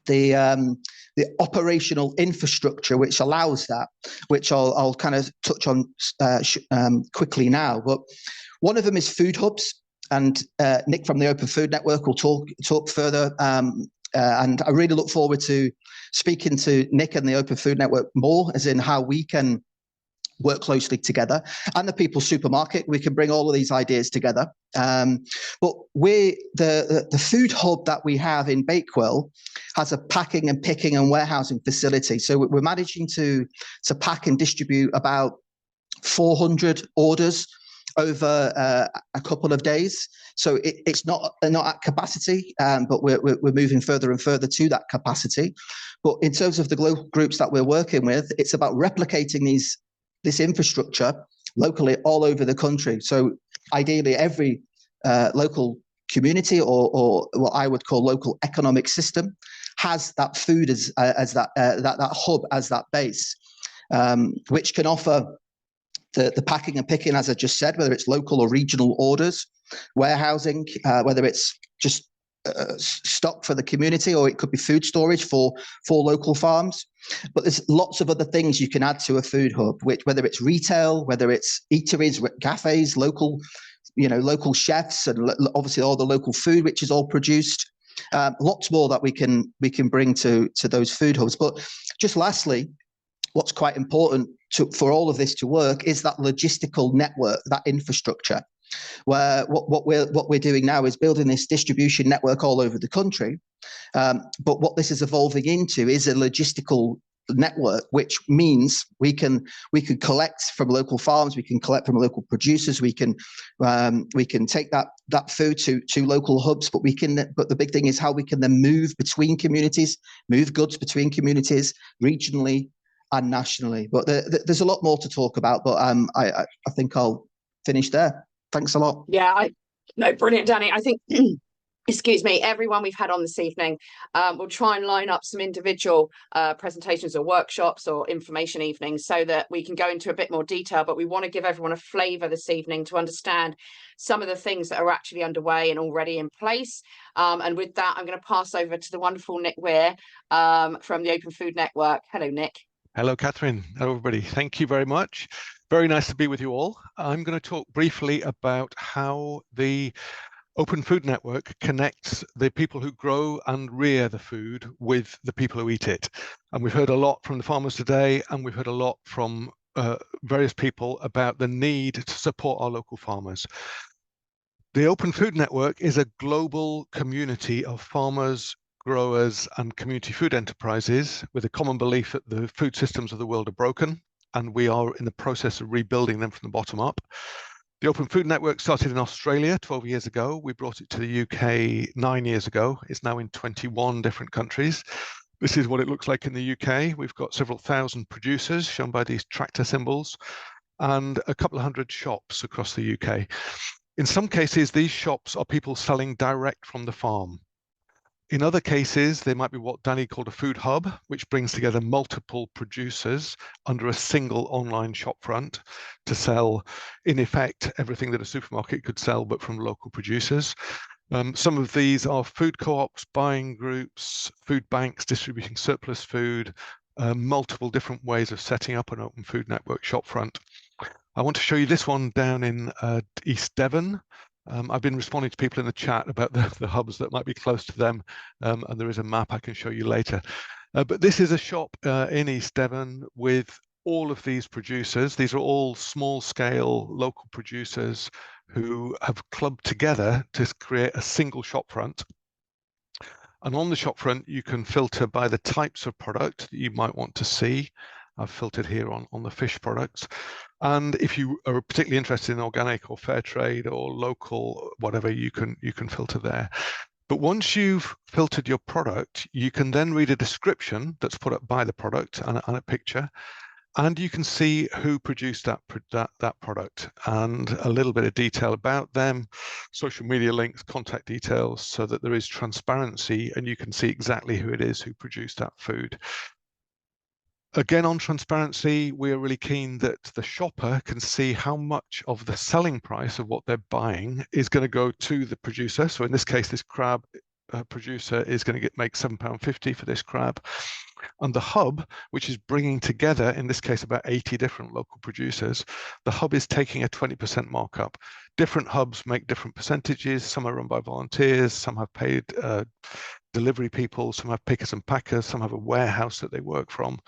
the operational infrastructure which allows that, which I'll kind of touch on quickly now. But one of them is food hubs, and Nick from the Open Food Network will talk further. And I really look forward to speaking to Nick and the Open Food Network more, as in how we can work closely together, and the People's Supermarket. We can bring all of these ideas together. But the food hub that we have in Bakewell has a packing and picking and warehousing facility. So we're managing to pack and distribute about 400 orders over a couple of days. So it's not at capacity, but we're moving further and further to that capacity. But in terms of the global groups that we're working with, it's about replicating this infrastructure locally all over the country. So ideally, every local community or what I would call local economic system has that food as that hub, as that base, which can offer the packing and picking, as I just said, whether it's local or regional orders, warehousing, whether it's just stock for the community, or it could be food storage for local farms. But there's lots of other things you can add to a food hub, whether it's retail, whether it's eateries, cafes, local chefs, and obviously all the local food which is all produced. Lots more that we can bring to those food hubs. But just lastly, what's quite important for all of this to work is that logistical network, that infrastructure, where what we're doing now is building this distribution network all over the country. But what this is evolving into is a logistical network, which means we can collect from local farms, we can collect from local producers, we can take that food to local hubs, but the big thing is how we can then move between communities, move goods between communities, regionally and nationally. But there's a lot more to talk about, but I think I'll finish there. Thanks a lot.
Yeah, brilliant, Danny. I think excuse me, everyone we've had on this evening, we'll try and line up some individual presentations or workshops or information evenings so that we can go into a bit more detail, but we want to give everyone a flavour this evening to understand some of the things that are actually underway and already in place. And with that, I'm going to pass over to the wonderful Nick Weir from the Open Food Network. Hello, Nick.
Hello, Catherine. Hello, everybody. Thank you very much. Very nice to be with you all. I'm going to talk briefly about how the Open Food Network connects the people who grow and rear the food with the people who eat it. And we've heard a lot from the farmers today, and we've heard a lot from various people about the need to support our local farmers. The Open Food Network is a global community of farmers, growers, and community food enterprises with a common belief that the food systems of the world are broken, and we are in the process of rebuilding them from the bottom up. The Open Food Network started in Australia 12 years ago. We brought it to the UK 9 years ago. It's now in 21 different countries. This is what it looks like in the UK. We've got several thousand producers shown by these tractor symbols and a couple of hundred shops across the UK. In some cases, these shops are people selling direct from the farm. In other cases, they might be what Danny called a food hub, which brings together multiple producers under a single online shop front to sell, in effect, everything that a supermarket could sell, but from local producers. Some of these are food co-ops, buying groups, food banks distributing surplus food, multiple different ways of setting up an Open Food Network shop front. I want to show you this one down in East Devon. I've been responding to people in the chat about the hubs that might be close to them, and there is a map I can show you later. But this is a shop in East Devon with all of these producers. These are all small-scale local producers who have clubbed together to create a single shop front. And on the shop front, you can filter by the types of product that you might want to see. I've filtered here on the fish products. And if you are particularly interested in organic or fair trade or local, whatever, you can filter there. But once you've filtered your product, you can then read a description that's put up by the product and a picture, and you can see who produced that product and a little bit of detail about them, social media links, contact details, so that there is transparency and you can see exactly who it is who produced that food. Again, on transparency, we are really keen that the shopper can see how much of the selling price of what they're buying is going to go to the producer. So in this case, this crab producer is going to make £7.50 for this crab. And the hub, which is bringing together, in this case, about 80 different local producers, the hub is taking a 20% markup. Different hubs make different percentages. Some are run by volunteers, some have paid delivery people, some have pickers and packers, some have a warehouse that they work from,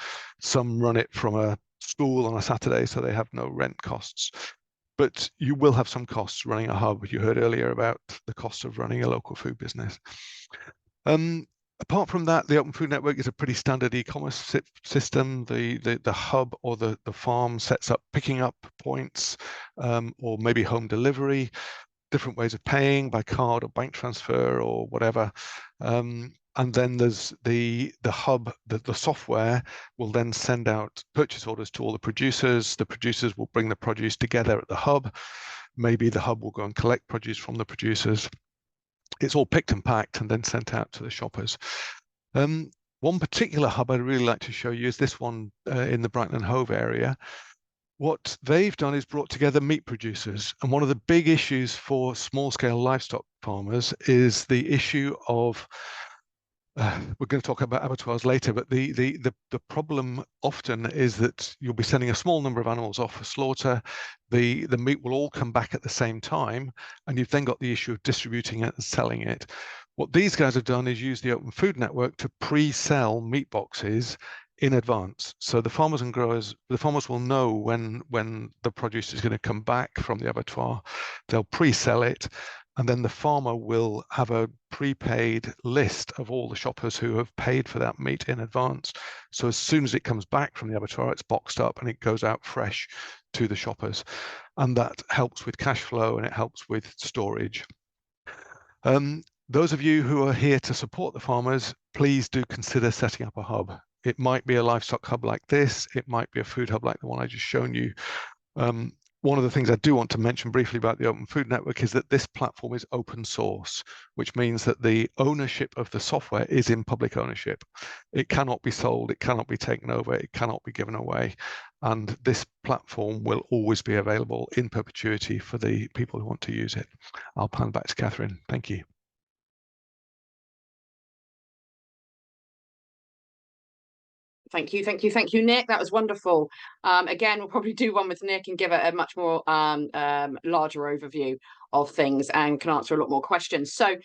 some run it from a school on a Saturday, so they have no rent costs. But you will have some costs running a hub. You heard earlier about the cost of running a local food business. Apart from that, the Open Food Network is a pretty standard e-commerce system. The hub or the farm sets up picking up points or maybe home delivery, different ways of paying by card or bank transfer or whatever. And then there's the hub, the software will then send out purchase orders to all the producers. The producers will bring the produce together at the hub. Maybe the hub will go and collect produce from the producers. It's all picked and packed and then sent out to the shoppers. One particular hub I'd really like to show you is this one in the Brighton and Hove area. What they've done is brought together meat producers. And one of the big issues for small-scale livestock farmers is the issue of, we're going to talk about abattoirs later, but the problem often is that you'll be sending a small number of animals off for slaughter. The meat will all come back at the same time, and you've then got the issue of distributing it and selling it. What these guys have done is use the Open Food Network to pre-sell meat boxes in advance. So the farmers and growers, the farmers will know when the produce is going to come back from the abattoir. They'll pre-sell it. and then the farmer will have a prepaid list of all the shoppers who have paid for that meat in advance. So as soon as it comes back from the abattoir, it's boxed up and it goes out fresh to the shoppers. And that helps with cash flow and it helps with storage. Those of you who are here to support the farmers, please do consider setting up a hub. It might be a livestock hub like this. It might be a food hub like the one I just shown you. One of the things I do want to mention briefly about the Open Food Network is that this platform is open source, which means that the ownership of the software is in public ownership. It cannot be sold, it cannot be taken over, it cannot be given away. And this platform will always be available in perpetuity for the people who want to use it. I'll hand back to Catherine. Thank you.
Thank you, Nick. That was wonderful. Again, we'll probably do one with Nick and give it a much more larger overview of things and can answer a lot more questions. So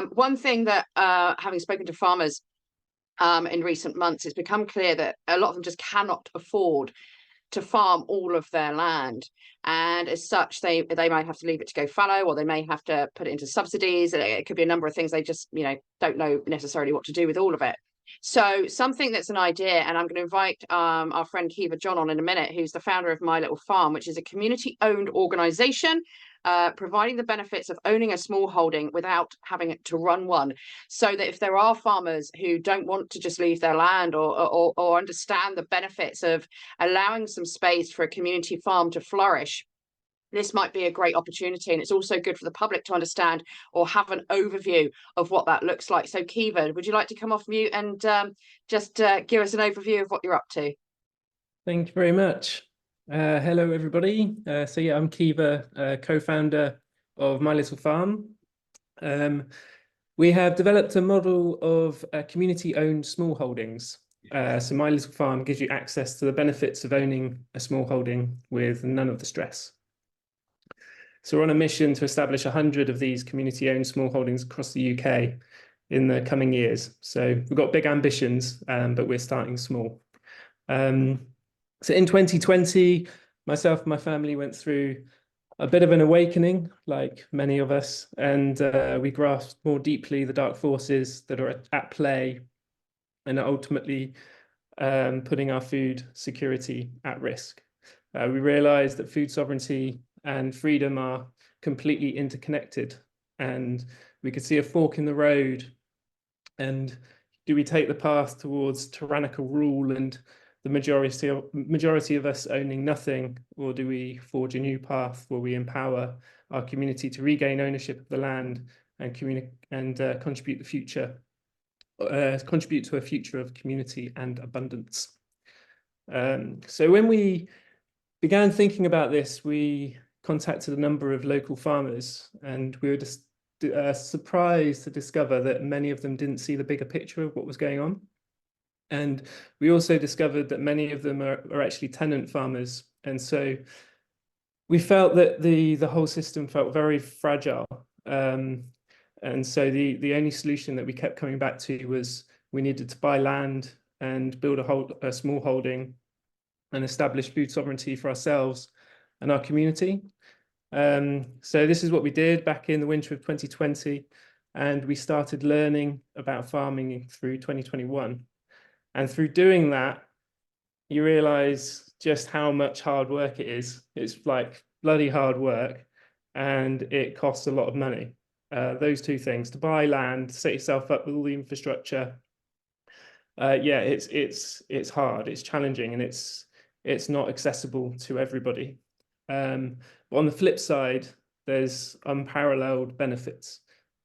one thing that, having spoken to farmers in recent months, it's become clear that a lot of them just cannot afford to farm all of their land, and as such they might have to leave it to go fallow, or they may have to put it into subsidies. It could be a number of things. They just don't know necessarily what to do with all of it. So something that's an idea, and I'm going to invite our friend Kiva John on in a minute, who's the founder of My Little Farm, which is a community-owned organisation providing the benefits of owning a small holding without having to run one, so that if there are farmers who don't want to just leave their land or understand the benefits of allowing some space for a community farm to flourish, this might be a great opportunity. And it's also good for the public to understand or have an overview of what that looks like. So Kiva, would you like to come off mute and just give us an overview of what you're up to?
Thank you very much. Hello, everybody. So yeah, I'm Kiva, co-founder of My Little Farm. We have developed a model of community-owned small holdings. So My Little Farm gives you access to the benefits of owning a small holding with none of the stress. So we're on a mission to establish 100 of these community-owned small holdings across the UK in the coming years. So we've got big ambitions, but we're starting small. So in 2020, myself and my family went through a bit of an awakening, like many of us, and we grasped more deeply the dark forces that are at play and are ultimately putting our food security at risk. We realized that food sovereignty and freedom are completely interconnected, and we could see a fork in the road. And do we take the path towards tyrannical rule and the majority of us owning nothing, or do we forge a new path where we empower our community to regain ownership of the land and contribute to a future of community and abundance? So when we began thinking about this, we contacted a number of local farmers, and we were just surprised to discover that many of them didn't see the bigger picture of what was going on. And we also discovered that many of them are actually tenant farmers. And so we felt that the whole system felt very fragile. And so the only solution that we kept coming back to was we needed to buy land and build a small holding and establish food sovereignty for ourselves and our community. So this is what we did back in the winter of 2020, and we started learning about farming through 2021. And through doing that, you realize just how much hard work it is. It's like bloody hard work, and it costs a lot of money. Those two things, to buy land, set yourself up with all the infrastructure. Yeah, it's hard, it's challenging, and it's not accessible to everybody. But on the flip side, there's unparalleled benefits.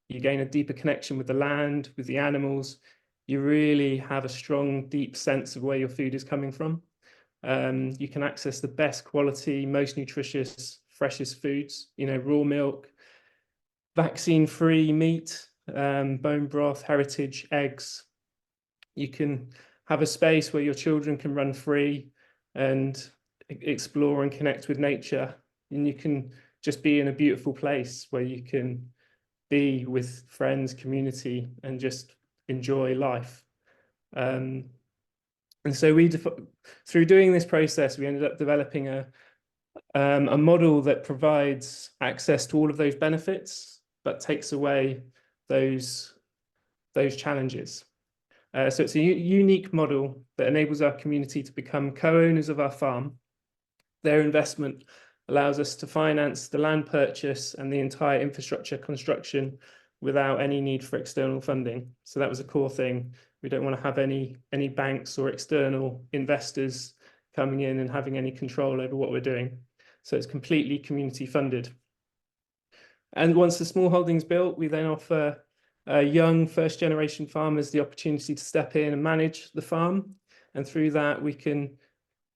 You gain a deeper connection with the land, with the animals. You really have a strong, deep sense of where your food is coming from. You can access the best quality, most nutritious, freshest foods, raw milk, vaccine-free meat, bone broth, heritage, eggs. You can have a space where your children can run free and explore and connect with nature. And you can just be in a beautiful place where you can be with friends, community, and just enjoy life. And so through doing this process, we ended up developing a model that provides access to all of those benefits but takes away those challenges. So it's a unique model that enables our community to become co-owners of our farm. Their investment allows us to finance the land purchase and the entire infrastructure construction without any need for external funding. So that was a core thing. We don't want to have any banks or external investors coming in and having any control over what we're doing. So it's completely community funded. And once the small holding's built, we then offer young first generation farmers the opportunity to step in and manage the farm. And through that,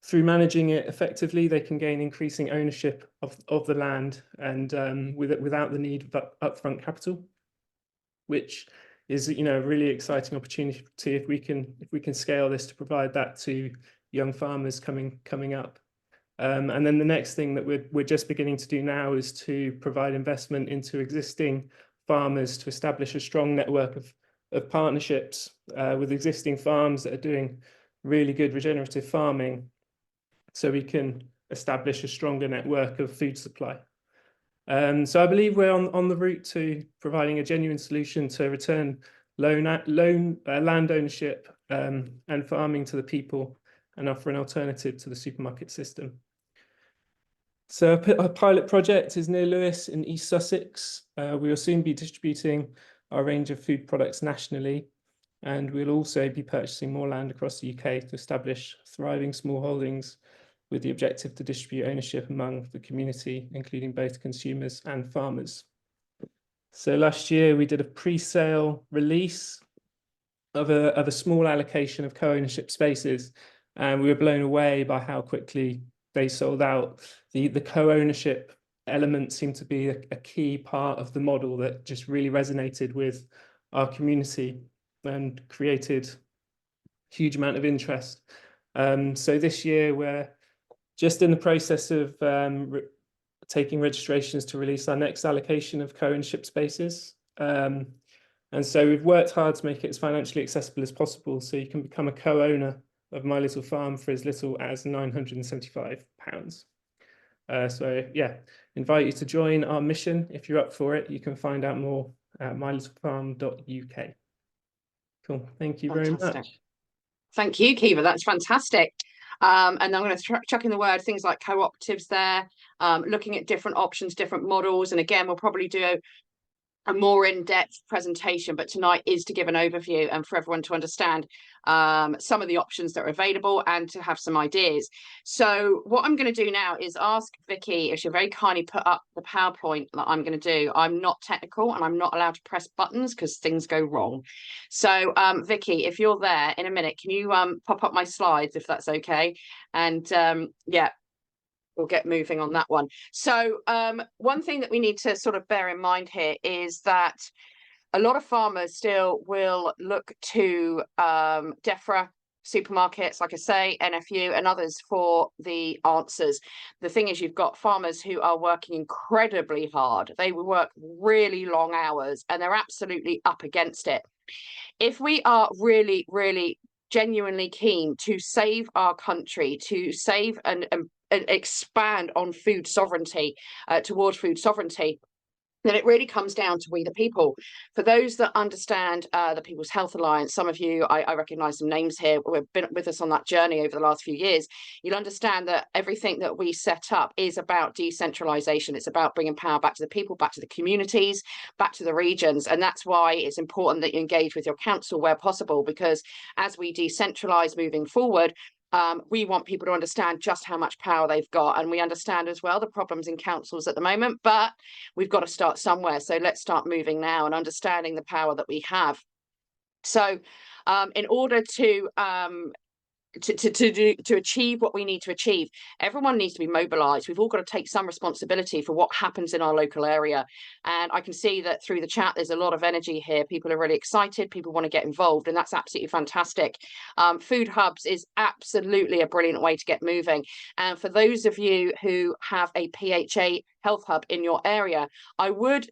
through managing it effectively, they can gain increasing ownership of the land and without the need of upfront capital, which is, you know, a really exciting opportunity if we can scale this to provide that to young farmers coming up. And then the next thing that we're just beginning to do now is to provide investment into existing farmers to establish a strong network of partnerships with existing farms that are doing really good regenerative farming, so we can establish a stronger network of food supply. So I believe we're on the route to providing a genuine solution to return land ownership and farming to the people and offer an alternative to the supermarket system. So our pilot project is near Lewes in East Sussex. We will soon be distributing our range of food products nationally, and we'll also be purchasing more land across the UK to establish thriving small holdings with the objective to distribute ownership among the community, including both consumers and farmers. So last year we did a pre-sale release of a small allocation of co-ownership spaces, and we were blown away by how quickly they sold out. The co-ownership element seemed to be a key part of the model that just really resonated with our community and created a huge amount of interest. So this year we're just in the process of taking registrations to release our next allocation of co-ownership spaces. And so we've worked hard to make it as financially accessible as possible, so you can become a co-owner of My Little Farm for as little as £975. So yeah, invite you to join our mission. If you're up for it, you can find out more at mylittlefarm.uk. Cool, thank you very much.
Thank you, Kiva, that's fantastic. And I'm going to chuck in the word things like cooperatives there, looking at different options, different models. And again, we'll probably do a more in-depth presentation, but tonight is to give an overview and for everyone to understand some of the options that are available and to have some ideas. So what I'm going to do now is ask Vicky if she'll very kindly put up the PowerPoint that I'm going to do. I'm not technical and I'm not allowed to press buttons because things go wrong. So Vicky, if you're there in a minute, can you pop up my slides if that's okay? And yeah, we'll get moving on that one. So one thing that we need to sort of bear in mind here is that a lot of farmers still will look to DEFRA supermarkets, like I say, NFU and others for the answers. The thing is, you've got farmers who are working incredibly hard. They work really long hours and they're absolutely up against it. If we are really, really genuinely keen to save our country, to save and expand on food sovereignty, towards food sovereignty, then it really comes down to we the people. For those that understand the People's Health Alliance, some of you, I recognise some names here who have been with us on that journey over the last few years, you'll understand that everything that we set up is about decentralisation. It's about bringing power back to the people, back to the communities, back to the regions. And that's why it's important that you engage with your council where possible, because as we decentralise moving forward, we want people to understand just how much power they've got. And we understand as well the problems in councils at the moment, but we've got to start somewhere. So let's start moving now and understanding the power that we have. So in order to achieve what we need to achieve, everyone needs to be mobilized. We've all got to take some responsibility for what happens in our local area. And I can see that through the chat, there's a lot of energy here. People are really excited. People want to get involved, and that's absolutely fantastic. Food hubs is absolutely a brilliant way to get moving. And for those of you who have a PHA health hub in your area, I would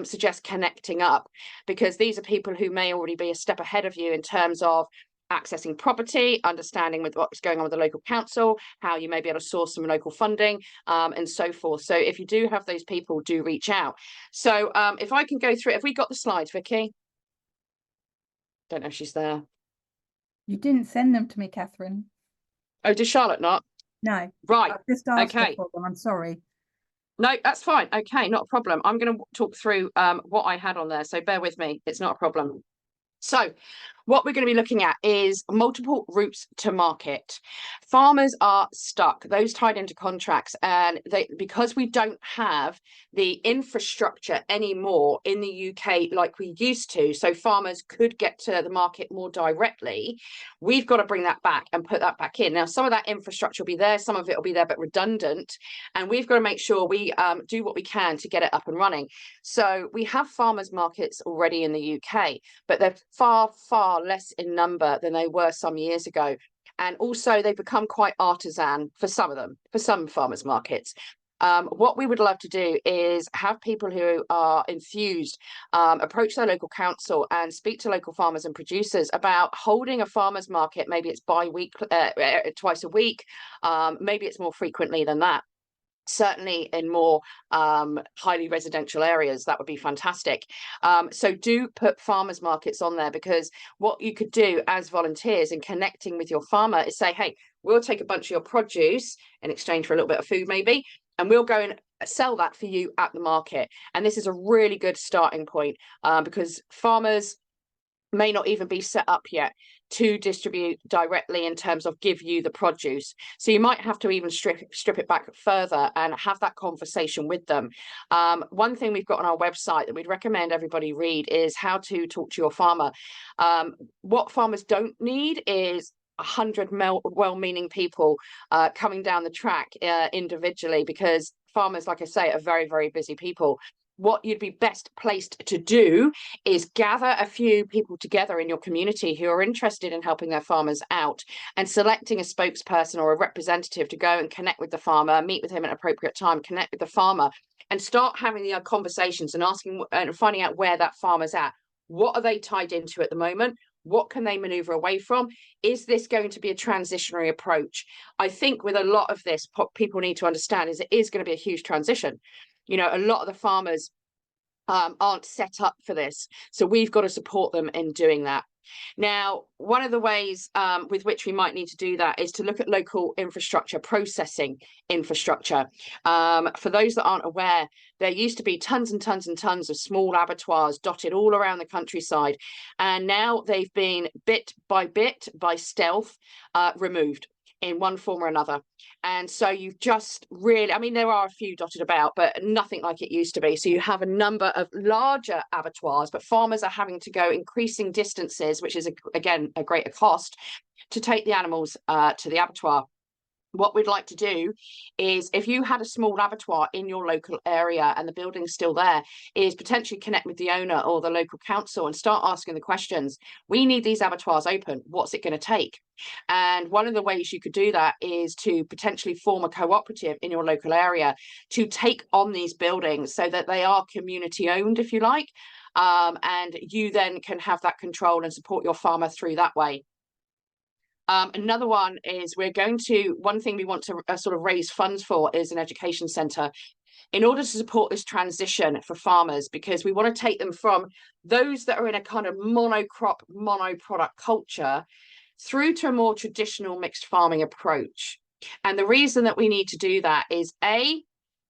suggest connecting up, because these are people who may already be a step ahead of you in terms of accessing property, understanding with what's going on with the local council, how you may be able to source some local funding, and so forth. So if you do have those people, do reach out. So if I can go through, have we got the slides, Vicky? Don't know if she's there.
You didn't send them to me, Catherine.
Oh, did Charlotte not?
No.
Right.
I've just asked her
Okay.
for them. I'm sorry.
No, that's fine. Okay, not a problem. I'm going to talk through what I had on there. So bear with me. It's not a problem. So what we're going to be looking at is multiple routes to market. Farmers are stuck, those tied into contracts, and because we don't have the infrastructure anymore in the UK like we used to, so farmers could get to the market more directly, we've got to bring that back and put that back in. Now, some of that infrastructure will be there, some of it will be there, but redundant, and we've got to make sure we do what we can to get it up and running. So we have farmers markets already in the UK, but they're far, far less in number than they were some years ago. And also they've become quite artisan for some of them, for some farmers markets. What we would love to do is have people who are enthused approach their local council and speak to local farmers and producers about holding a farmers market. Maybe it's twice a week, maybe it's more frequently than that. Certainly in more highly residential areas, that would be fantastic. So do put farmers markets on there, because what you could do as volunteers in connecting with your farmer is say, hey, we'll take a bunch of your produce in exchange for a little bit of food maybe, and we'll go and sell that for you at the market. And this is a really good starting point because farmers may not even be set up yet to distribute directly in terms of give you the produce. So you might have to even strip it back further and have that conversation with them. One thing we've got on our website that we'd recommend everybody read is how to talk to your farmer. What farmers don't need is 100 well-meaning people coming down the track individually, because farmers, like I say, are very, very busy people. What you'd be best placed to do is gather a few people together in your community who are interested in helping their farmers out, and selecting a spokesperson or a representative to go and connect with the farmer, meet with him at an appropriate time, connect with the farmer, and start having the conversations and asking and finding out where that farmer's at. What are they tied into at the moment? What can they maneuver away from? Is this going to be a transitionary approach? I think with a lot of this, what people need to understand is it is going to be a huge transition. You know, a lot of the farmers aren't set up for this. So we've got to support them in doing that. Now, one of the ways with which we might need to do that is to look at local infrastructure, processing infrastructure. For those that aren't aware, there used to be tons and tons and tons of small abattoirs dotted all around the countryside. And now they've been bit, by stealth, removed in one form or another. And so you've just really, I mean, there are a few dotted about, but nothing like it used to be. So you have a number of larger abattoirs, but farmers are having to go increasing distances, which is, again, a greater cost, to take the animals to the abattoir. What we'd like to do is, if you had a small abattoir in your local area and the building's still there, is potentially connect with the owner or the local council and start asking the questions. We need these abattoirs open. What's it going to take? And one of the ways you could do that is to potentially form a cooperative in your local area to take on these buildings so that they are community owned, if you like. And you then can have that control and support your farmer through that way. Another one is one thing we want to sort of raise funds for is an education centre in order to support this transition for farmers, because we want to take them from those that are in a kind of monocrop, monoproduct culture through to a more traditional mixed farming approach. And the reason that we need to do that is A,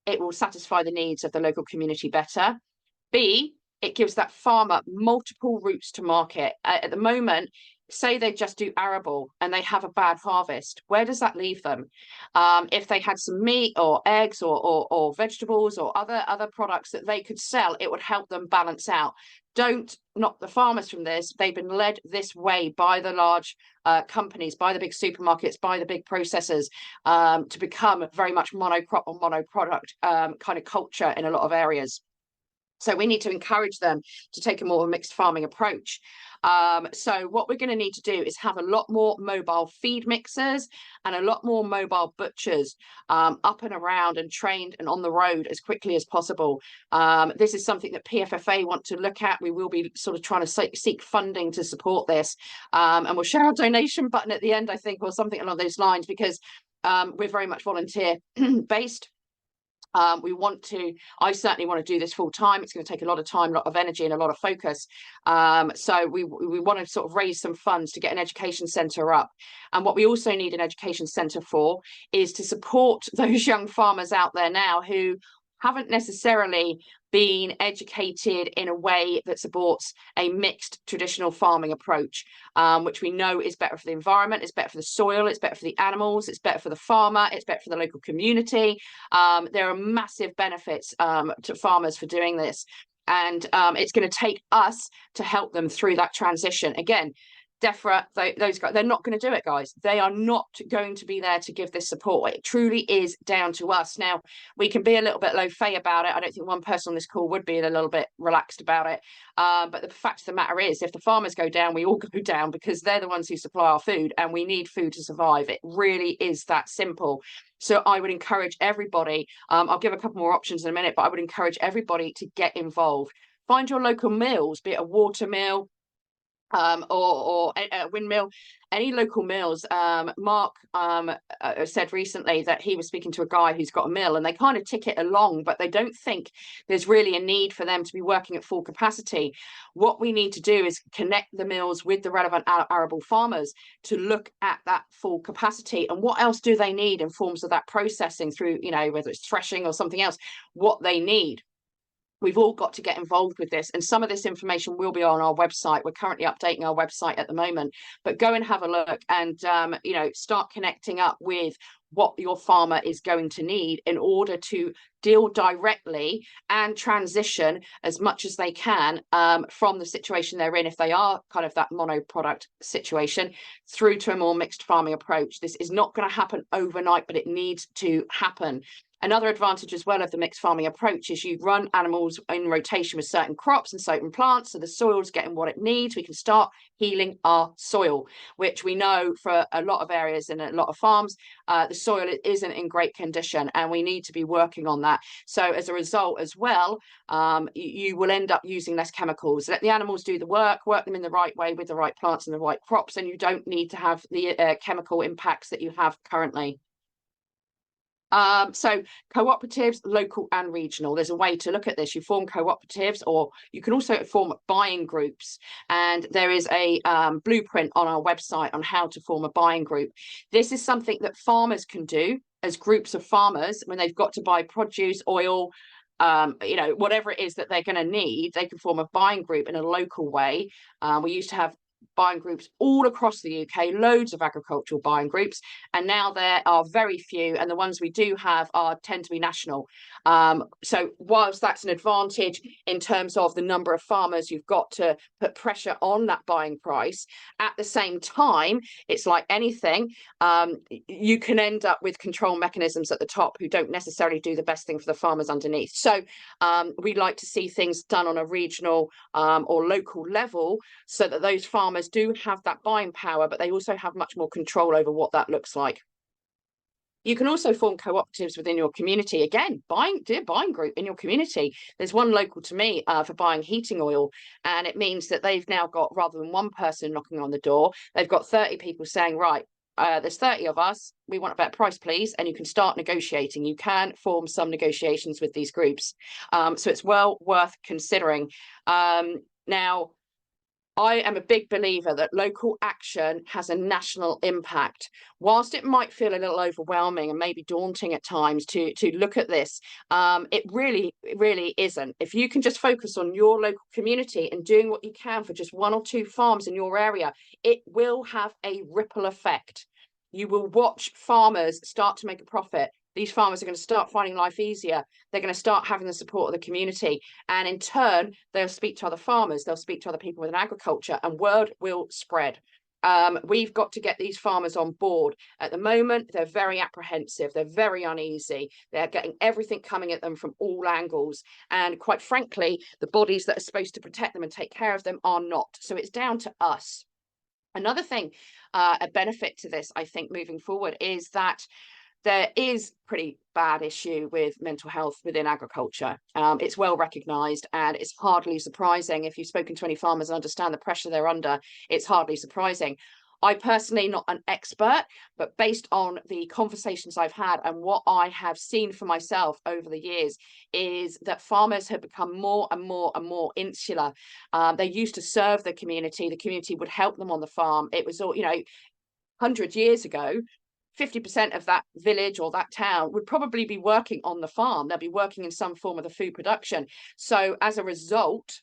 it will satisfy the needs of the local community better. B, it gives that farmer multiple routes to market. At the moment, say they just do arable and they have a bad harvest, where does that leave them? If they had some meat or eggs or vegetables or other products that they could sell, it would help them balance out. Don't knock the farmers from this. They've been led this way by the large companies, by the big supermarkets, by the big processors, to become very much monocrop or monoproduct kind of culture in a lot of areas. So we need to encourage them to take a more mixed farming approach. So what we're going to need to do is have a lot more mobile feed mixers and a lot more mobile butchers up and around and trained and on the road as quickly as possible. This is something that PFFA want to look at. We will be sort of trying to seek funding to support this. And we'll share our donation button at the end, I think, or something along those lines, because we're very much volunteer based. I certainly want to do this full time. It's going to take a lot of time, a lot of energy and a lot of focus. So we want to sort of raise some funds to get an education centre up. And what we also need an education centre for is to support those young farmers out there now who haven't necessarily been educated in a way that supports a mixed traditional farming approach, which we know is better for the environment, it's better for the soil, it's better for the animals, it's better for the farmer, it's better for the local community. There are massive benefits to farmers for doing this. And it's going to take us to help them through that transition. Again, DEFRA, those guys, they're not going to do it, guys. They are not going to be there to give this support. It truly is down to us. Now, we can be a little bit low-fay about it. I don't think one person on this call would be a little bit relaxed about it. But the fact of the matter is, if the farmers go down, we all go down, because they're the ones who supply our food, and we need food to survive. It really is that simple. So I would encourage everybody, I'll give a couple more options in a minute, but I would encourage everybody to get involved. Find your local mills, be it a water mill, or a windmill, any local mills. Mark said recently that he was speaking to a guy who's got a mill, and they kind of tick it along, but they don't think there's really a need for them to be working at full capacity. What we need to do is connect the mills with the relevant arable farmers to look at that full capacity, and what else do they need in forms of that processing through, you know, whether it's threshing or something else, what they need. We've all got to get involved with this, and some of this information will be on our website. We're currently updating our website at the moment, but go and have a look and you know, start connecting up with what your farmer is going to need in order to deal directly and transition as much as they can from the situation they're in, if they are kind of that monoproduct situation, through to a more mixed farming approach. This is not going to happen overnight, but it needs to happen. Another advantage as well of the mixed farming approach is you run animals in rotation with certain crops and certain plants, so the soil's getting what it needs. We can start healing our soil, which we know for a lot of areas and a lot of farms, the soil isn't in great condition, and we need to be working on that. So as a result as well, you will end up using less chemicals. Let the animals do the work them in the right way with the right plants and the right crops, and you don't need to have the chemical impacts that you have currently. So cooperatives, local and regional, there's a way to look at this. You form cooperatives, or you can also form buying groups, and there is a blueprint on our website on how to form a buying group. This is something that farmers can do as groups of farmers when they've got to buy produce, oil, you know, whatever it is that they're going to need. They can form a buying group in a local way. We used to have buying groups all across the UK, loads of agricultural buying groups, and now there are very few, and the ones we do have tend to be national. So whilst that's an advantage in terms of the number of farmers you've got to put pressure on that buying price, at the same time, it's like anything, you can end up with control mechanisms at the top who don't necessarily do the best thing for the farmers underneath. So we'd like to see things done on a regional or local level, so that those farmers do have that buying power, but they also have much more control over what that looks like. You can also form cooperatives within your community. Again, do a buying group in your community. There's one local to me for buying heating oil, and it means that they've now got, rather than one person knocking on the door, they've got 30 people saying, right, there's 30 of us, we want a better price, please. And you can start negotiating. You can form some negotiations with these groups. So it's well worth considering. Now, I am a big believer that local action has a national impact. Whilst it might feel a little overwhelming and maybe daunting at times to look at this, it really isn't. If you can just focus on your local community and doing what you can for just one or two farms in your area, it will have a ripple effect. You will watch farmers start to make a profit. These farmers are going to start finding life easier. They're going to start having the support of the community. And in turn, they'll speak to other farmers. They'll speak to other people within agriculture, and word will spread. We've got to get these farmers on board. At the moment, they're very apprehensive, they're very uneasy, they're getting everything coming at them from all angles, and quite frankly, the bodies that are supposed to protect them and take care of them are not. So it's down to us. Another thing, a benefit to this, I think, moving forward, is that there is pretty bad issue with mental health within agriculture. It's well recognised, and it's hardly surprising. If you've spoken to any farmers and understand the pressure they're under, it's hardly surprising. I personally, not an expert, but based on the conversations I've had and what I have seen for myself over the years, is that farmers have become more and more and more insular. They used to serve the community would help them on the farm. It was all, 100 years ago, 50% of that village or that town would probably be working on the farm. They'll be working in some form of the food production. So as a result,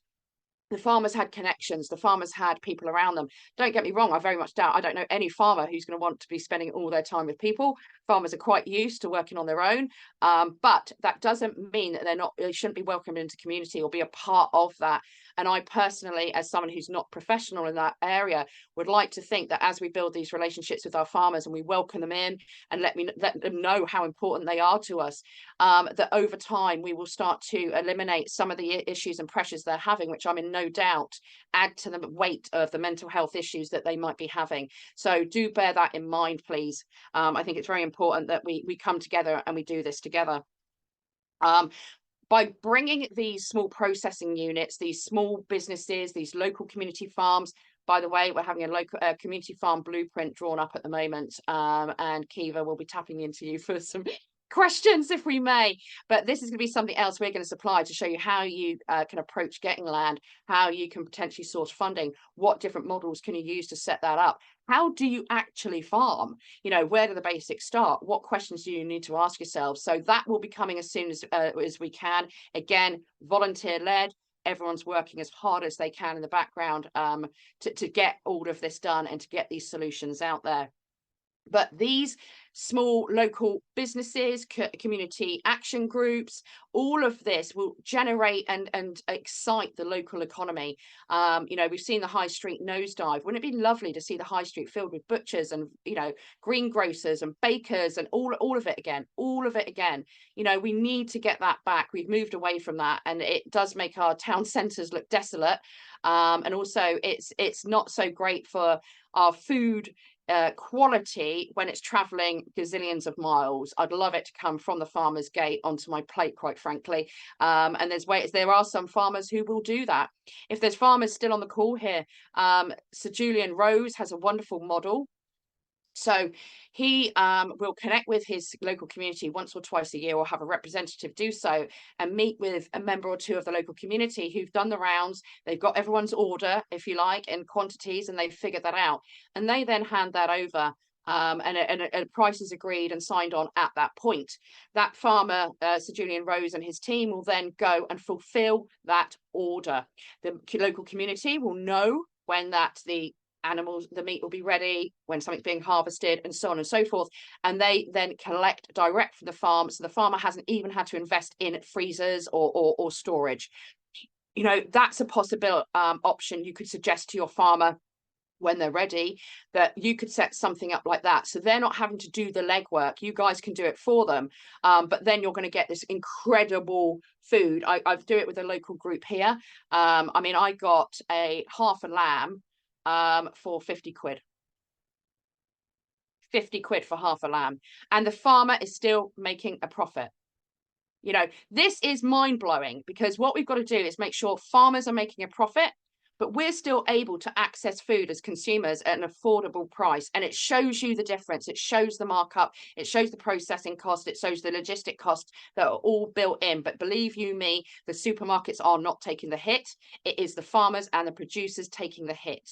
the farmers had connections, the farmers had people around them. Don't get me wrong, I very much doubt, I don't know any farmer who's going to want to be spending all their time with people. Farmers are quite used to working on their own, but that doesn't mean that they shouldn't be welcomed into community or be a part of that. And I personally, as someone who's not professional in that area, would like to think that as we build these relationships with our farmers and we welcome them in and let them know how important they are to us, that over time we will start to eliminate some of the issues and pressures they're having, which I'm in no doubt add to the weight of the mental health issues that they might be having. So do bear that in mind, please. I think it's very important that we come together and we do this together. By bringing these small processing units, these small businesses, these local community farms. By the way, we're having a local community farm blueprint drawn up at the moment, and Kiva will be tapping into you for some questions if we may, but this is going to be something else we're going to supply to show you how you can approach getting land, how you can potentially source funding, what different models can you use to set that up, how do you actually farm, where do the basics start, what questions do you need to ask yourselves. So that will be coming as soon as we can. Again, volunteer led. Everyone's working as hard as they can in the background to get all of this done and to get these solutions out there. But these small local businesses, community action groups, all of this will generate and excite the local economy. We've seen the high street nosedive. Wouldn't it be lovely to see the high street filled with butchers and, greengrocers and bakers and all of it again, we need to get that back. We've moved away from that, and it does make our town centres look desolate. And also it's not so great for our food quality when it's traveling gazillions of miles. I'd love it to come from the farmer's gate onto my plate, quite frankly. And there are some farmers who will do that. If there's farmers still on the call here, Sir Julian Rose has a wonderful model. So he will connect with his local community once or twice a year, or have a representative do so, and meet with a member or two of the local community who've done the rounds. They've got everyone's order, if you like, in quantities, and they've figured that out. And they then hand that over, and a price is agreed and signed on at that point. That farmer, Sir Julian Rose, and his team will then go and fulfill that order. The local community will know when the meat will be ready, when something's being harvested, and so on and so forth. And they then collect direct from the farm. So the farmer hasn't even had to invest in freezers or storage. That's a possible option you could suggest to your farmer when they're ready, that you could set something up like that. So they're not having to do the legwork. You guys can do it for them. But then you're going to get this incredible food. I do it with a local group here. I got a half a lamb for 50 quid. 50 quid for half a lamb, and the farmer is still making a profit. This is mind-blowing, because what we've got to do is make sure farmers are making a profit, but we're still able to access food as consumers at an affordable price. And it shows you the difference. It shows the markup, it shows the processing cost, it shows the logistic costs that are all built in. But believe you me, the supermarkets are not taking the hit. It is the farmers and the producers taking the hit.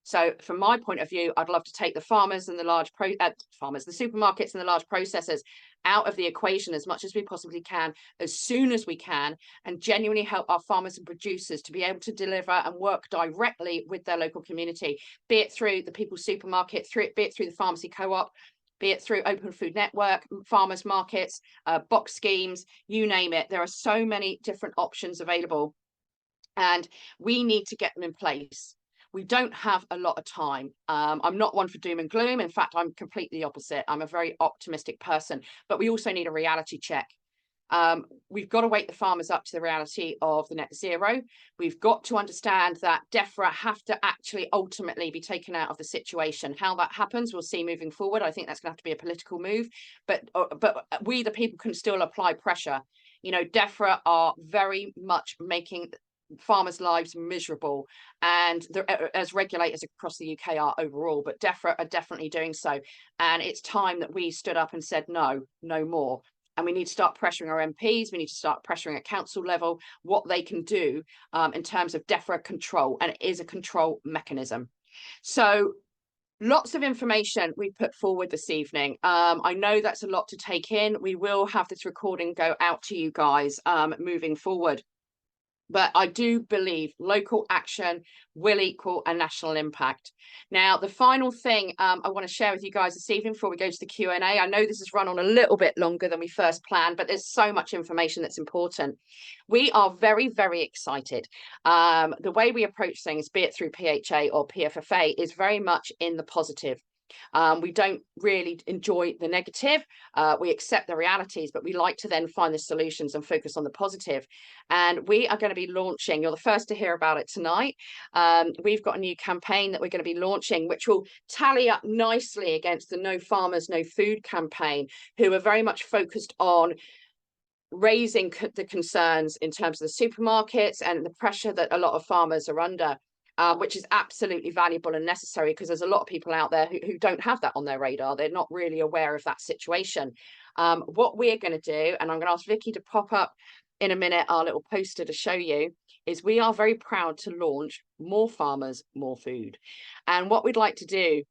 So from my point of view, I'd love to take the farmers and the the supermarkets and the large processors out of the equation as much as we possibly can, as soon as we can, and genuinely help our farmers and producers to be able to deliver and work directly with their local community, be it through the People's Supermarket, be it through the pharmacy co-op, be it through Open Food Network, farmers markets, box schemes, you name it. There are so many different options available, and we need to get them in place. We don't have a lot of time. I'm not one for doom and gloom. In fact, I'm completely the opposite. I'm a very optimistic person, but we also need a reality check. We've got to wake the farmers up to the reality of the net zero. We've got to understand that DEFRA have to actually ultimately be taken out of the situation. How that happens, we'll see moving forward. I think that's going to have to be a political move, but we, the people, can still apply pressure. You know, DEFRA are very much making farmers' lives miserable, and as regulators across the UK are overall, but DEFRA are definitely doing so. And it's time that we stood up and said, no more. And we need to start pressuring our MPs. We need to start pressuring at council level what they can do in terms of DEFRA control. And it is a control mechanism. So lots of information we put forward this evening. I know that's a lot to take in. We will have this recording go out to you guys moving forward. But I do believe local action will equal a national impact. Now, the final thing I want to share with you guys this evening before we go to the Q&A, I know this has run on a little bit longer than we first planned, but there's so much information that's important. We are very, very excited. The way we approach things, be it through PHA or PFFA, is very much in the positive. We don't really enjoy the negative. We accept the realities, but we like to then find the solutions and focus on the positive. And we are going to be launching, you're the first to hear about it tonight. We've got a new campaign that we're going to be launching, which will tally up nicely against the No Farmers, No Food campaign, who are very much focused on raising the concerns in terms of the supermarkets and the pressure that a lot of farmers are under. Which is absolutely valuable and necessary, because there's a lot of people out there who don't have that on their radar. They're not really aware of that situation. What we're going to do, and I'm going to ask Vicky to pop up in a minute our little poster to show you, is we are very proud to launch More Farmers, More Food. And what we'd like to do,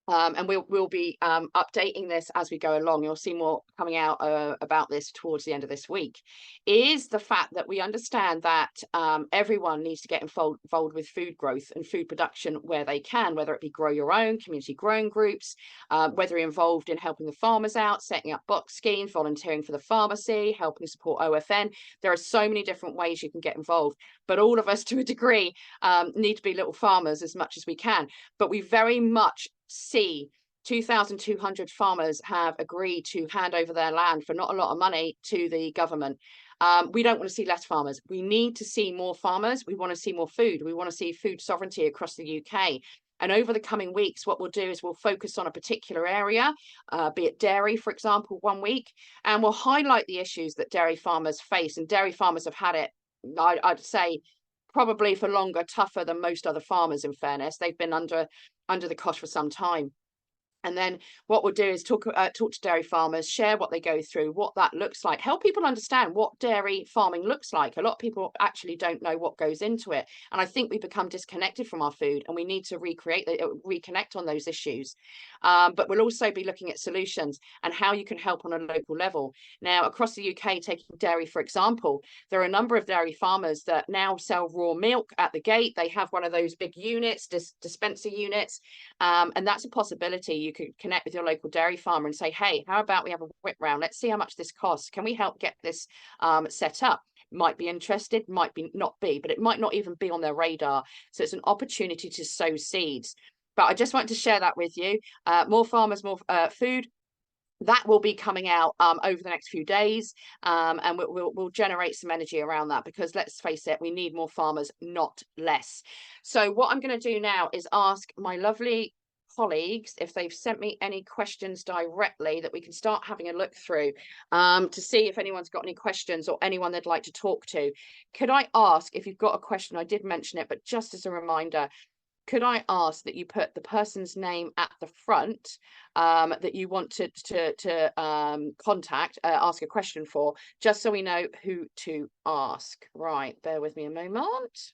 and we'll be updating this as we go along. You'll see more coming out about this towards the end of this week, is the fact that we understand that everyone needs to get involved with food growth and food production where they can, whether it be grow your own, community growing groups, whether you're involved in helping the farmers out, setting up box schemes, volunteering for the pharmacy, helping support OFN. There are so many different ways you can get involved, but all of us to a degree need to be little farmers as much as we can. But we very much see 2,200 farmers have agreed to hand over their land for not a lot of money to the government. We don't want to see less farmers. We need to see more farmers. We want to see more food. We want to see food sovereignty across the UK. And over the coming weeks, what we'll do is we'll focus on a particular area, be it dairy, for example, 1 week, and we'll highlight the issues that dairy farmers face. And dairy farmers have had it, I'd say, probably for longer, tougher than most other farmers, in fairness. They've been under the cosh for some time. And then what we'll do is talk to dairy farmers, share what they go through, what that looks like, help people understand what dairy farming looks like. A lot of people actually don't know what goes into it. And I think we become disconnected from our food, and we need to reconnect on those issues. But we'll also be looking at solutions and how you can help on a local level. Now, across the UK, taking dairy, for example, there are a number of dairy farmers that now sell raw milk at the gate. They have one of those big units, dispenser units, and that's a possibility. You could connect with your local dairy farmer and say, hey, how about we have a whip round? Let's see how much this costs. Can we help get this set up? Might be interested, might be not be, but it might not even be on their radar. So it's an opportunity to sow seeds. But I just wanted to share that with you. More Farmers, More Food. That will be coming out over the next few days, and we'll generate some energy around that, because let's face it, we need more farmers, not less. So what I'm going to do now is ask my lovely colleagues if they've sent me any questions directly that we can start having a look through to see if anyone's got any questions or anyone they'd like to talk to. Could I ask, if you've got a question, I did mention it, but just as a reminder, could I ask that you put the person's name at the front that you want to contact, ask a question for, just so we know who to ask. Right, bear with me a moment.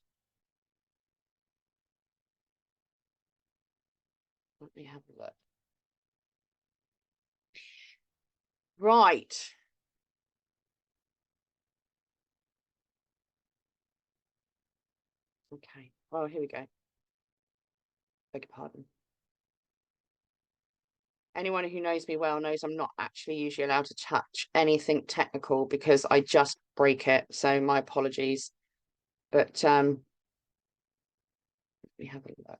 Let me have a look. Right. Okay, well, here we go. Beg your pardon. Anyone who knows me well knows I'm not actually usually allowed to touch anything technical, because I just break it. So my apologies. But me have a look.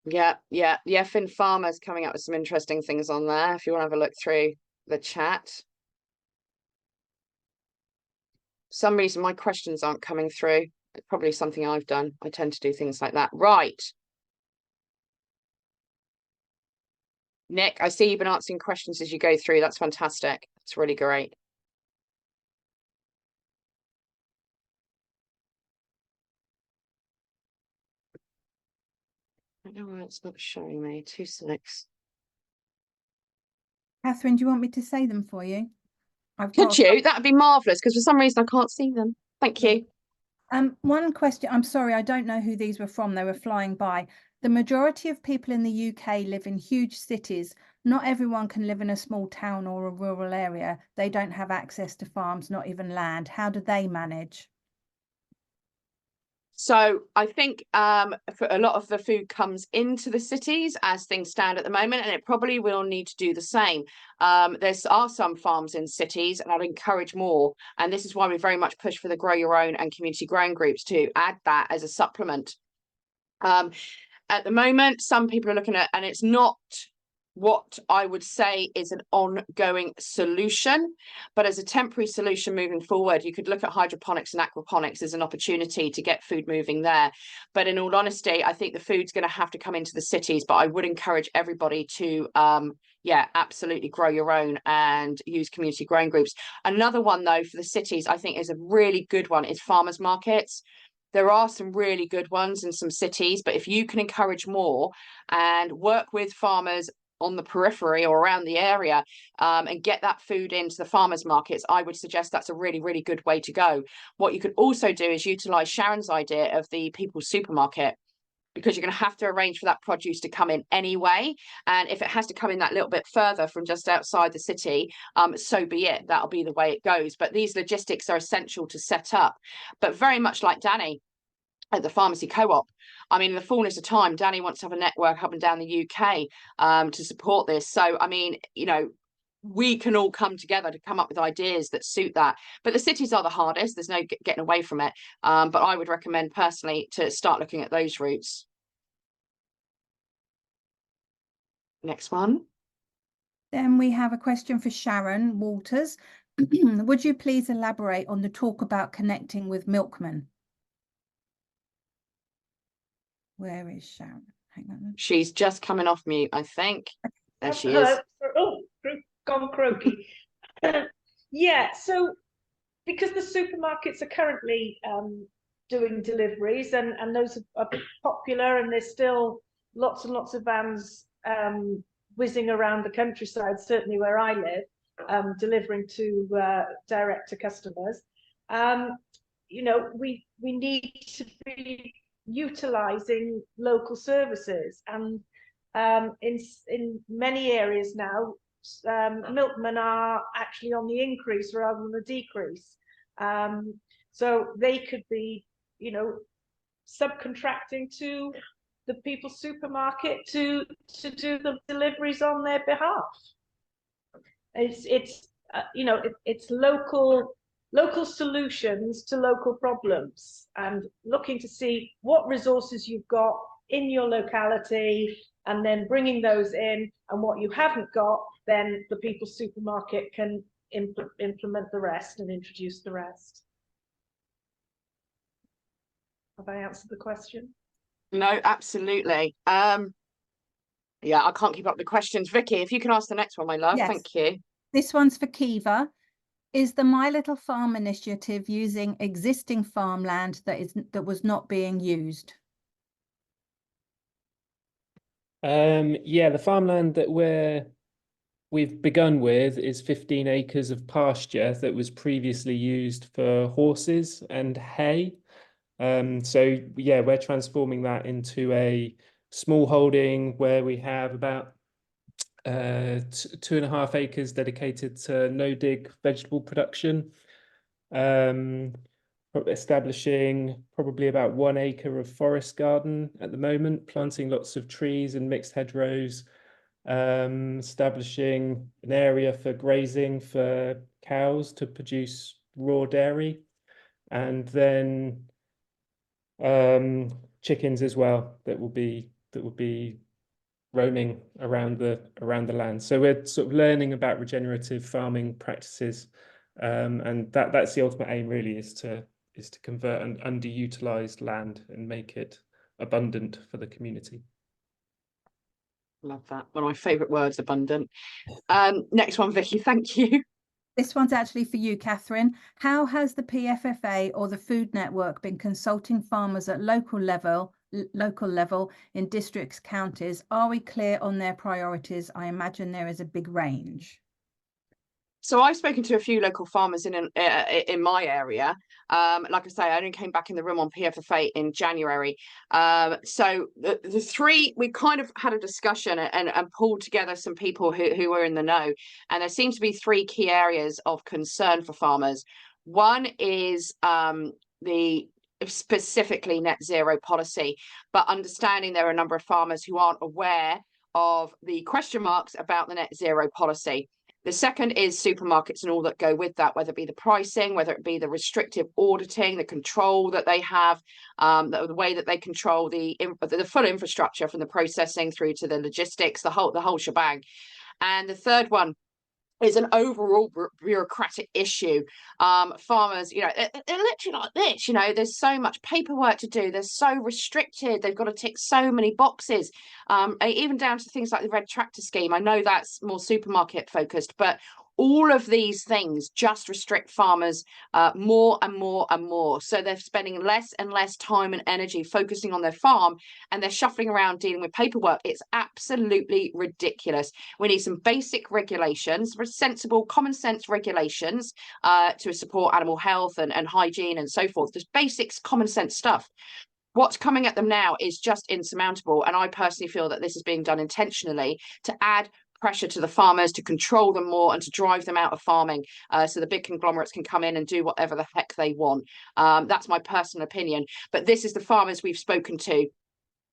Yeah, the effing farmers coming up with some interesting things on there. If you want to have a look through the chat. For some reason my questions aren't coming through. It's probably something I've done. I tend to do things like that. Right. Nick, I see you've been answering questions as you go through. That's fantastic. It's really great. I don't know why it's not showing me. 2 seconds.
Catherine, do you want me to say them for you?
Could you? That'd be marvellous, because for some reason I can't see them. Thank you.
One question, I'm sorry, I don't know who these were from, they were flying by. The majority of people in the UK live in huge cities. Not everyone can live in a small town or a rural area. They don't have access to farms, not even land. How do they manage?
So I think for a lot of the food comes into the cities as things stand at the moment, and it probably will need to do the same. There are some farms in cities, and I'd encourage more. And this is why we very much push for the grow your own and community growing groups to add that as a supplement. At the moment, some people are looking at, and it's not what I would say is an ongoing solution, but as a temporary solution moving forward, you could look at hydroponics and aquaponics as an opportunity to get food moving there. But in all honesty, I think the food's going to have to come into the cities, but I would encourage everybody to absolutely grow your own and use community growing groups. Another one though for the cities I think is a really good one is farmers markets. There are some really good ones in some cities, but if you can encourage more and work with farmers on the periphery or around the area and get that food into the farmers markets, I would suggest that's a really, really good way to go. What you could also do is utilize Sharon's idea of the people's supermarket, because you're going to have to arrange for that produce to come in anyway. And if it has to come in that little bit further from just outside the city, so be it. That'll be the way it goes. But these logistics are essential to set up. But very much like Danny at the pharmacy co-op, I mean, in the fullness of time, Danny wants to have a network up and down the UK to support this. So, I mean, you know, we can all come together to come up with ideas that suit that. But the cities are the hardest. There's no getting away from it. But I would recommend personally to start looking at those routes. Next one.
Then we have a question for Sharon Walters. Would you please elaborate on the talk about connecting with milkmen? Where is Sharon? Hang on.
She's just coming off mute, I think. There she
Hello.
is.
Oh, gone croaky. Yeah, so because the supermarkets are currently doing deliveries and those are popular, and there's still lots and lots of vans whizzing around the countryside, certainly where I live, delivering to direct to customers. You know, we need to be utilizing local services, and in many areas now milkmen are actually on the increase rather than the decrease, so they could be, you know, subcontracting to the people's supermarket to do the deliveries on their behalf. It's you know, it's local solutions to local problems, and looking to see what resources you've got in your locality and then bringing those in, and what you haven't got, then the people's supermarket can implement the rest and introduce the rest. Have I answered the question?
No, absolutely. Yeah, I can't keep up the questions. Vicky, if you can ask the next one, my love.
Yes.
Thank you.
This one's for Kiva. Is the My Little Farm initiative using existing farmland that was not being used?
Yeah, the farmland that we've begun with is 15 acres of pasture that was previously used for horses and hay. So yeah, we're transforming that into a small holding where we have about 2.5 acres dedicated to no-dig vegetable production, establishing probably about 1 acre of forest garden at the moment, planting lots of trees and mixed hedgerows, establishing an area for grazing for cows to produce raw dairy, and then chickens as well that will be roaming around the land. So we're sort of learning about regenerative farming practices, and that's the ultimate aim really, is to convert an underutilized land and make it abundant for the community.
Love that. One of my favourite words, abundant. Next one, Vicky, thank you.
This one's actually for you, Catherine. How has the PFFA or the Food Network been consulting farmers at local level in districts, counties? Are we clear on their priorities? I imagine there is a big range.
So I've spoken to a few local farmers in my area. Like I say, I only came back in the room on PFFA in January. So the three, we kind of had a discussion and pulled together some people who were in the know. And there seems to be three key areas of concern for farmers. One is the specifically net zero policy, but understanding there are a number of farmers who aren't aware of the question marks about the net zero policy. The second is supermarkets and all that go with that, whether it be the pricing, whether it be the restrictive auditing, the control that they have, the way that they control the full infrastructure from the processing through to the logistics, the whole shebang. And the third one is an overall bureaucratic issue. Farmers, they're literally like this, there's so much paperwork to do, they're so restricted, they've got to tick so many boxes, even down to things like the red tractor scheme. I know that's more supermarket focused, but all of these things just restrict farmers more and more and more. So they're spending less and less time and energy focusing on their farm, and they're shuffling around dealing with paperwork. It's absolutely ridiculous. We need some basic regulations, sensible, common sense regulations to support animal health and hygiene and so forth. Just basics, common sense stuff. What's coming at them now is just insurmountable. And I personally feel that this is being done intentionally to add pressure to the farmers, to control them more and to drive them out of farming, so the big conglomerates can come in and do whatever the heck they want. That's my personal opinion, but this is the farmers we've spoken to.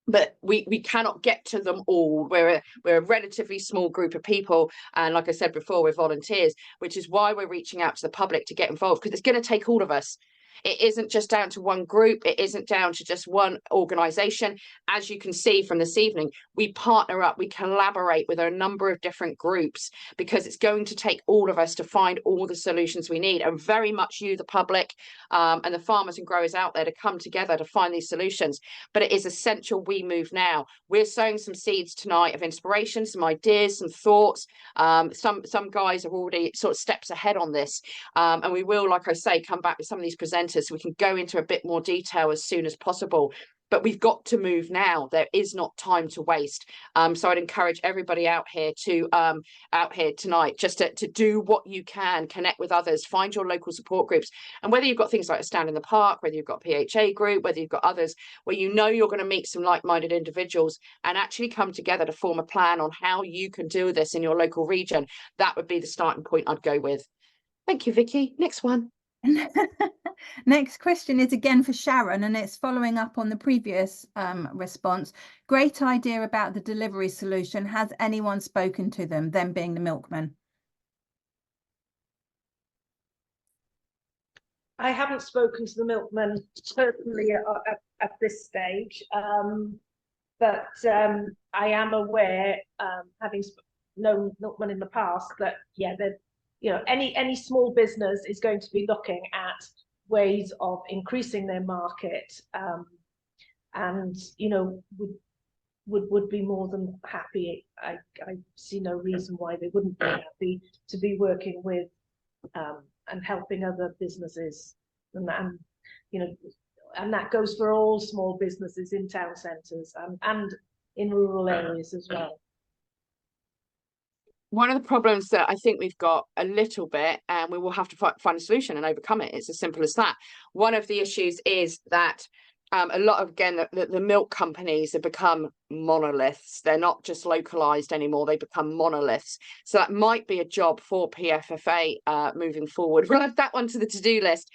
But we cannot get to them all. We're a relatively small group of people, and like I said before, we're volunteers, which is why we're reaching out to the public to get involved, because it's going to take all of us. It isn't just down to one group. It isn't down to just one organisation. As you can see from this evening, we partner up, we collaborate with a number of different groups, because it's going to take all of us to find all the solutions we need, and very much you, the public, and the farmers and growers out there, to come together to find these solutions. But it is essential we move now. We're sowing some seeds tonight of inspiration, some ideas, some thoughts. Some guys are already sort of steps ahead on this, and we will, like I say, come back with some of these presenters so we can go into a bit more detail as soon as possible. But we've got to move now. There is not time to waste. So I'd encourage everybody out here tonight just to do what you can, connect with others, find your local support groups. And whether you've got things like a stand in the park, whether you've got PHA group, whether you've got others where you're going to meet some like-minded individuals and actually come together to form a plan on how you can do this in your local region, that would be the starting point I'd go with. Thank you, Vicky. Next one.
Next question is again for Sharon, and it's following up on the previous response. Great idea about the delivery solution. Has anyone spoken to them being the milkman?
I haven't spoken to the milkman personally at this stage, but I am aware, having known milkmen in the past, that any small business is going to be looking at ways of increasing their market, and would be more than happy. I see no reason why they wouldn't be happy to be working with and helping other businesses, and that goes for all small businesses in town centres and in rural areas as well.
One of the problems that I think we've got a little bit, and we will have to find a solution and overcome it. It's as simple as that. One of the issues is that a lot of, again, the milk companies have become monoliths. They're not just localized anymore. They become monoliths. So that might be a job for PFFA moving forward. We'll add that one to the to-do list.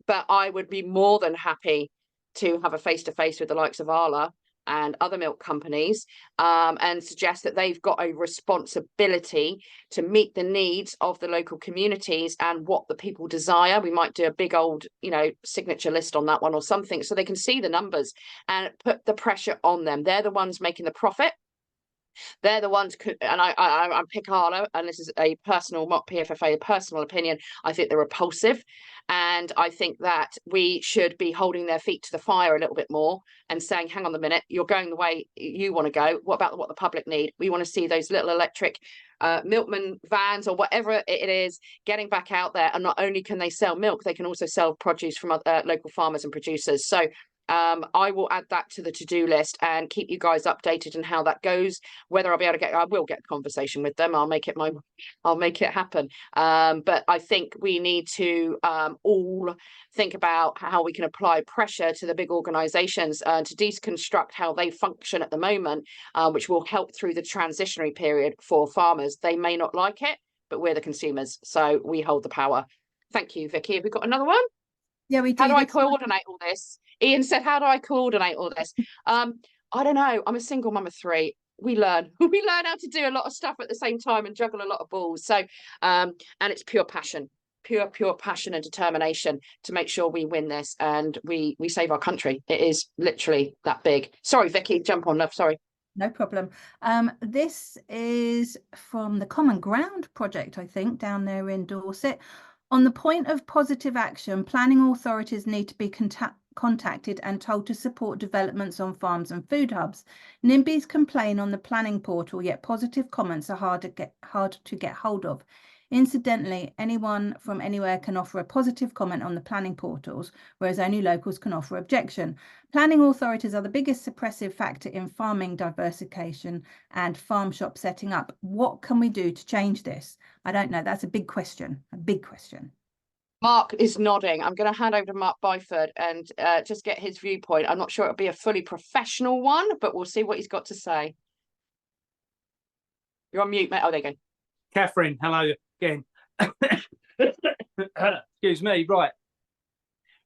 But I would be more than happy to have a face-to-face with the likes of Arla and other milk companies, and suggest that they've got a responsibility to meet the needs of the local communities and what the people desire. We might do a big old, signature list on that one or something, so they can see the numbers and put the pressure on them. They're the ones making the profit. They're the ones, and I'm pick harder, and this is a personal, not PFFA, a personal opinion. I think they're repulsive, and I think that we should be holding their feet to the fire a little bit more and saying, hang on a minute, you're going the way you want to go. What about what the public need? We want to see those little electric milkman vans or whatever it is getting back out there, and not only can they sell milk, they can also sell produce from local farmers and producers. So I will add that to the to-do list and keep you guys updated on how that goes. Whether I'll be able to I will get a conversation with them. I'll make it happen. But I think we need to all think about how we can apply pressure to the big organisations to deconstruct how they function at the moment, which will help through the transitionary period for farmers. They may not like it, but we're the consumers, so we hold the power. Thank you, Vicky. Have we got another one?
Yeah, we do.
How do I coordinate all this? Ian said, how do I coordinate all this? I don't know. I'm a single mum of 3. We learn. We learn how to do a lot of stuff at the same time and juggle a lot of balls. So, and it's pure passion, pure passion and determination to make sure we win this and we save our country. It is literally that big. Sorry, Vicky, jump on, love. Sorry.
No problem. This is from the Common Ground project, I think, down there in Dorset. On the point of positive action, planning authorities need to be contacted and told to support developments on farms and food hubs. NIMBYs complain on the planning portal, yet positive comments are hard to get hold of. Incidentally, anyone from anywhere can offer a positive comment on the planning portals, whereas only locals can offer objection. Planning authorities are the biggest suppressive factor in farming diversification and farm shop setting up. What can we do to change this? I don't know. That's a big question, a big question.
Mark is nodding. I'm going to hand over to Mark Byford and just get his viewpoint. I'm not sure it'll be a fully professional one, but we'll see what he's got to say. You're on mute, mate. Oh, there you go.
Catherine, hello again. Excuse me. Right.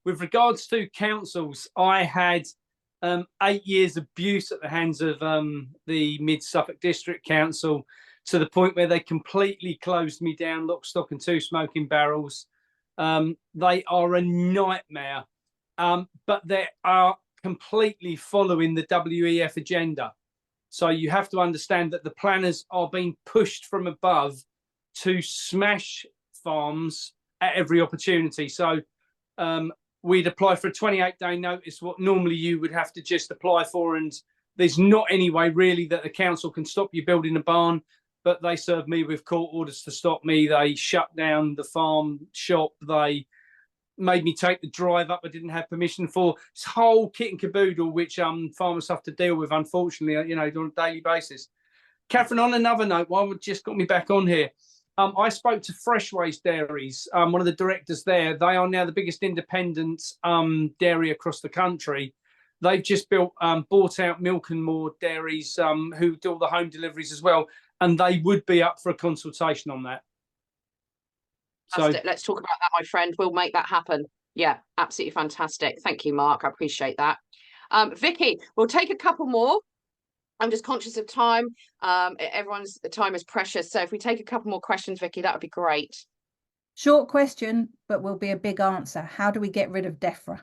With regards to councils, I had 8 years abuse at the hands of the Mid Suffolk District Council, to the point where they completely closed me down, lock, stock and 2 smoking barrels. They are a nightmare, but they are completely following the WEF agenda. So you have to understand that the planners are being pushed from above to smash farms at every opportunity. So we'd apply for a 28-day notice, what normally you would have to just apply for, and there's not any way really that the council can stop you building a barn, but they served me with court orders to stop me. They shut down the farm shop. They made me take the drive up I didn't have permission for. This whole kit and caboodle, which farmers have to deal with, unfortunately, on a daily basis. Catherine, on another note, while we've just got me back on here, I spoke to Freshways Dairies, one of the directors there. They are now the biggest independent dairy across the country. They've just bought out Milk and More Dairies, who do all the home deliveries as well, and they would be up for a consultation on that. So
let's talk about that, my friend. We'll make that happen. Yeah, absolutely fantastic. Thank you, Mark. I appreciate that. Vicky, we'll take a couple more. I'm just conscious of time. Everyone's time is precious. So if we take a couple more questions, Vicky, that would be great.
Short question, but will be a big answer. How do we get rid of DEFRA?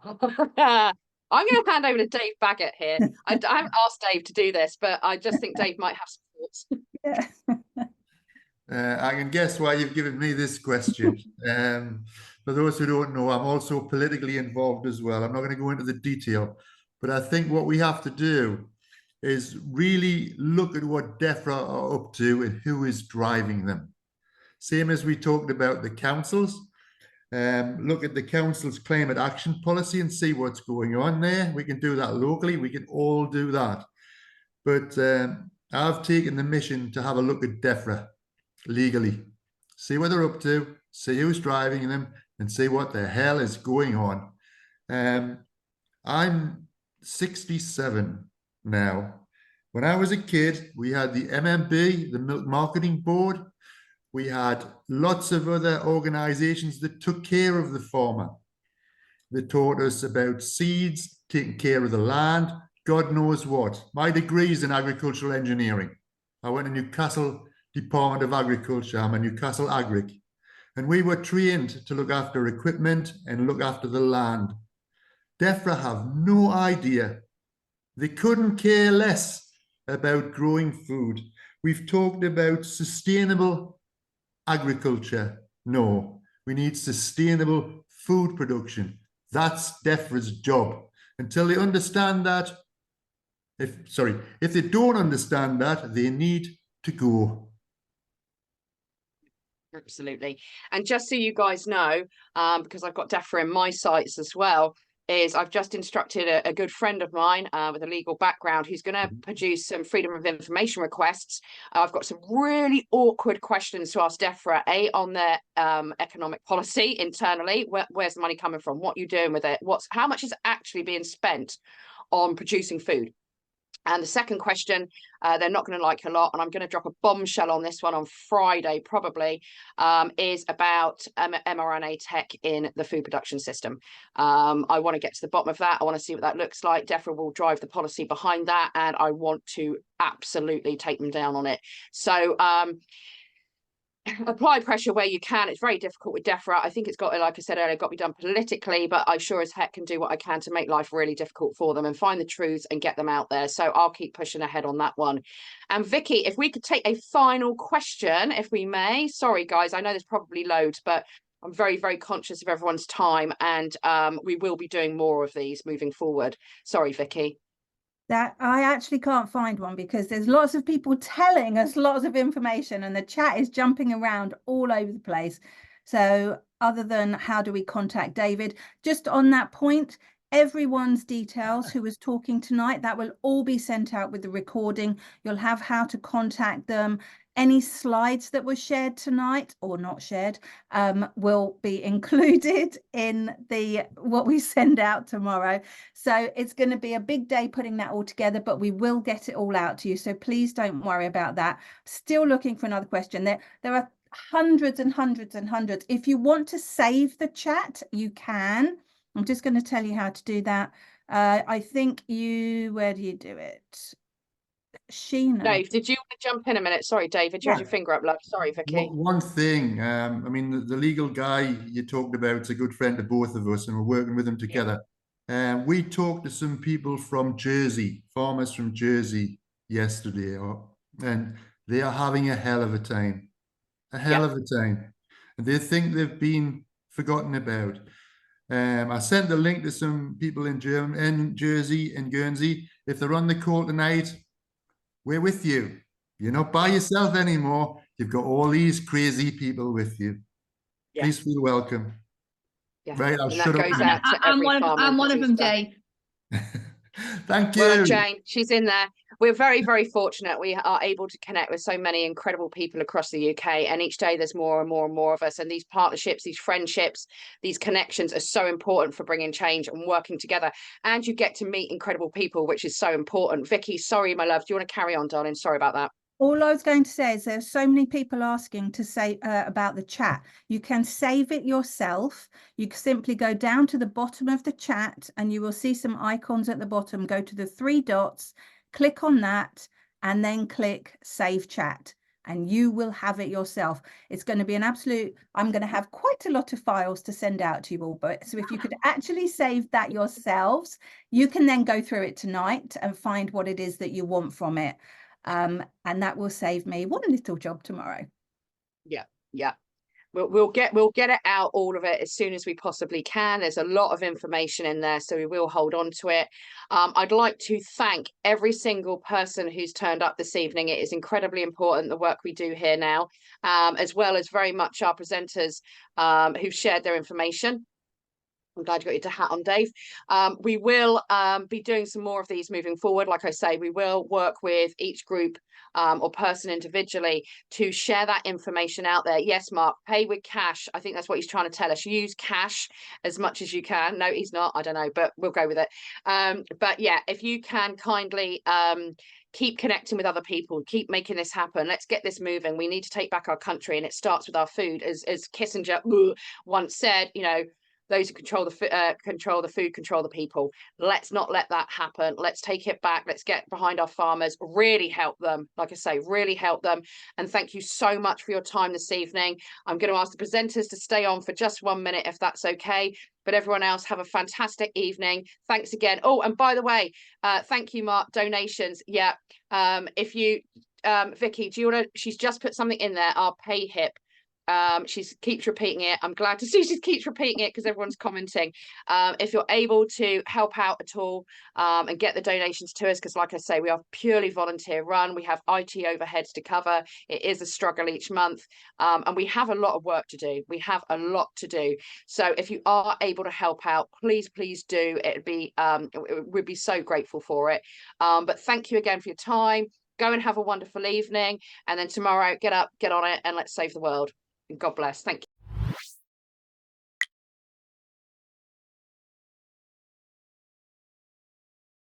I'm going to hand over to Dave Baggett here. I haven't asked Dave to do this, but I just think Dave might have some thoughts.
Yeah.
I can guess why you've given me this question. For those who don't know, I'm also politically involved as well. I'm not going to go into the detail, but I think what we have to do is really look at what DEFRA are up to and who is driving them. Same as we talked about the councils. Look at the council's climate action policy and see what's going on there. We can do that locally. We can all do that. But I've taken the mission to have a look at DEFRA legally, see what they're up to, see who's driving them, and see what the hell is going on. I'm 67 now. When I was a kid, we had the MMB, the Milk Marketing Board. We had lots of other organizations that took care of the farmer. They taught us about seeds, taking care of the land, God knows what. My degree is in agricultural engineering. I went to Newcastle Department of Agriculture. I'm a Newcastle Agric. And we were trained to look after equipment and look after the land. DEFRA have no idea. They couldn't care less about growing food. We've talked about sustainable agriculture. No, we need sustainable food production. That's DEFRA's job. Until they understand that, if they don't understand that, they need to go.
Absolutely. And just so you guys know, because I've got DEFRA in my sites as well, is I've just instructed a good friend of mine with a legal background who's going to produce some freedom of information requests. I've got some really awkward questions to ask DEFRA, on their economic policy internally. Where's the money coming from? What are you doing with it? How much is actually being spent on producing food? And the second question, they're not going to like a lot, and I'm going to drop a bombshell on this one on Friday probably, is about mRNA tech in the food production system. I want to get to the bottom of that. I want to see what that looks like. DEFRA will drive the policy behind that, and I want to absolutely take them down on it. So apply pressure where you can. It's very difficult with DEFRA. I think it's got, like I said earlier, got to be done politically, but I sure as heck can do what I can to make life really difficult for them and find the truths and get them out there. So I'll keep pushing ahead on that one. And Vicky, if we could take a final question, if we may. Sorry, guys, I know there's probably loads, but I'm very, very conscious of everyone's time, and we will be doing more of these moving forward. Sorry, Vicky.
That I actually can't find one because there's lots of people telling us lots of information and the chat is jumping around all over the place. So other than how do we contact David, just on that point, everyone's details who was talking tonight, that will all be sent out with the recording. You'll have how to contact them. Any slides that were shared tonight or not shared will be included in what we send out tomorrow. So it's going to be a big day putting that all together, but we will get it all out to you. So please don't worry about that. Still looking for another question. There are hundreds and hundreds and hundreds. If you want to save the chat, you can. I'm just going to tell you how to do that. I think where do you do it? Sheena.
Dave, did you want to jump in a minute? Sorry, David, you had your finger up, love. Sorry, Vicky.
One thing, I mean, the legal guy you talked about is a good friend of both of us, and we're working with him together. We talked to some people from Jersey, farmers from Jersey yesterday, and they are having a hell of a time. A hell of a time. And they think they've been forgotten about. I sent the link to some people in Jersey and Guernsey. If they're on the call tonight, we're with you. You're not by yourself anymore. You've got all these crazy people with you. Please feel welcome. Right, I'll shut up.
I'm one of them, Dave.
Thank you.
Well, Jane, she's in there. We're very, very fortunate. We are able to connect with so many incredible people across the UK, and each day there's more and more and more of us. And these partnerships, these friendships, these connections are so important for bringing change and working together. And you get to meet incredible people, which is so important. Vicky, sorry, my love. Do you want to carry on, darling? Sorry about that.
All I was going to say is there's so many people asking to say about the chat. You can save it yourself. You can simply go down to the bottom of the chat and you will see some icons at the bottom. Go to the 3 dots, click on that, and then click Save Chat. And you will have it yourself. It's going to be an absolute, I'm going to have quite a lot of files to send out to you all. But so if you could actually save that yourselves, you can then go through it tonight and find what it is that you want from it. And that will save me one little job tomorrow.
Yeah. We'll get it out, all of it, as soon as we possibly can. There's a lot of information in there, so we will hold on to it. I'd like to thank every single person who's turned up this evening. It is incredibly important, the work we do here now, as well as very much our presenters who've shared their information. I'm glad you got your hat on, Dave. We will be doing some more of these moving forward. Like I say, we will work with each group or person individually to share that information out there. Yes, Mark, pay with cash. I think that's what he's trying to tell us. Use cash as much as you can. No, he's not. I don't know, but we'll go with it. But yeah, if you can kindly keep connecting with other people, keep making this happen. Let's get this moving. We need to take back our country, and it starts with our food. As Kissinger once said, you know, those who control the food control the people. Let's not let that happen. Let's take it back. Let's get behind our farmers, really help them. Like I say, really help them. And thank you so much for your time this evening. I'm going to ask the presenters to stay on for just 1 minute, if that's okay. But everyone else, have a fantastic evening. Thanks again. Oh, and by the way, thank you, Mark. Donations. Yeah. If you, Vicky, do you want to, she's just put something in there, our pay hip. She keeps repeating it. I'm glad to see she keeps repeating it because everyone's commenting. If you're able to help out at all and get the donations to us, because like I say, we are purely volunteer run. We have IT overheads to cover. It is a struggle each month, and we have a lot of work to do. We have a lot to do. So if you are able to help out, please do. It'd be we'd be so grateful for it. But thank you again for your time. Go and have a wonderful evening, and then tomorrow get up, get on it, and let's save the world. God bless. Thank you.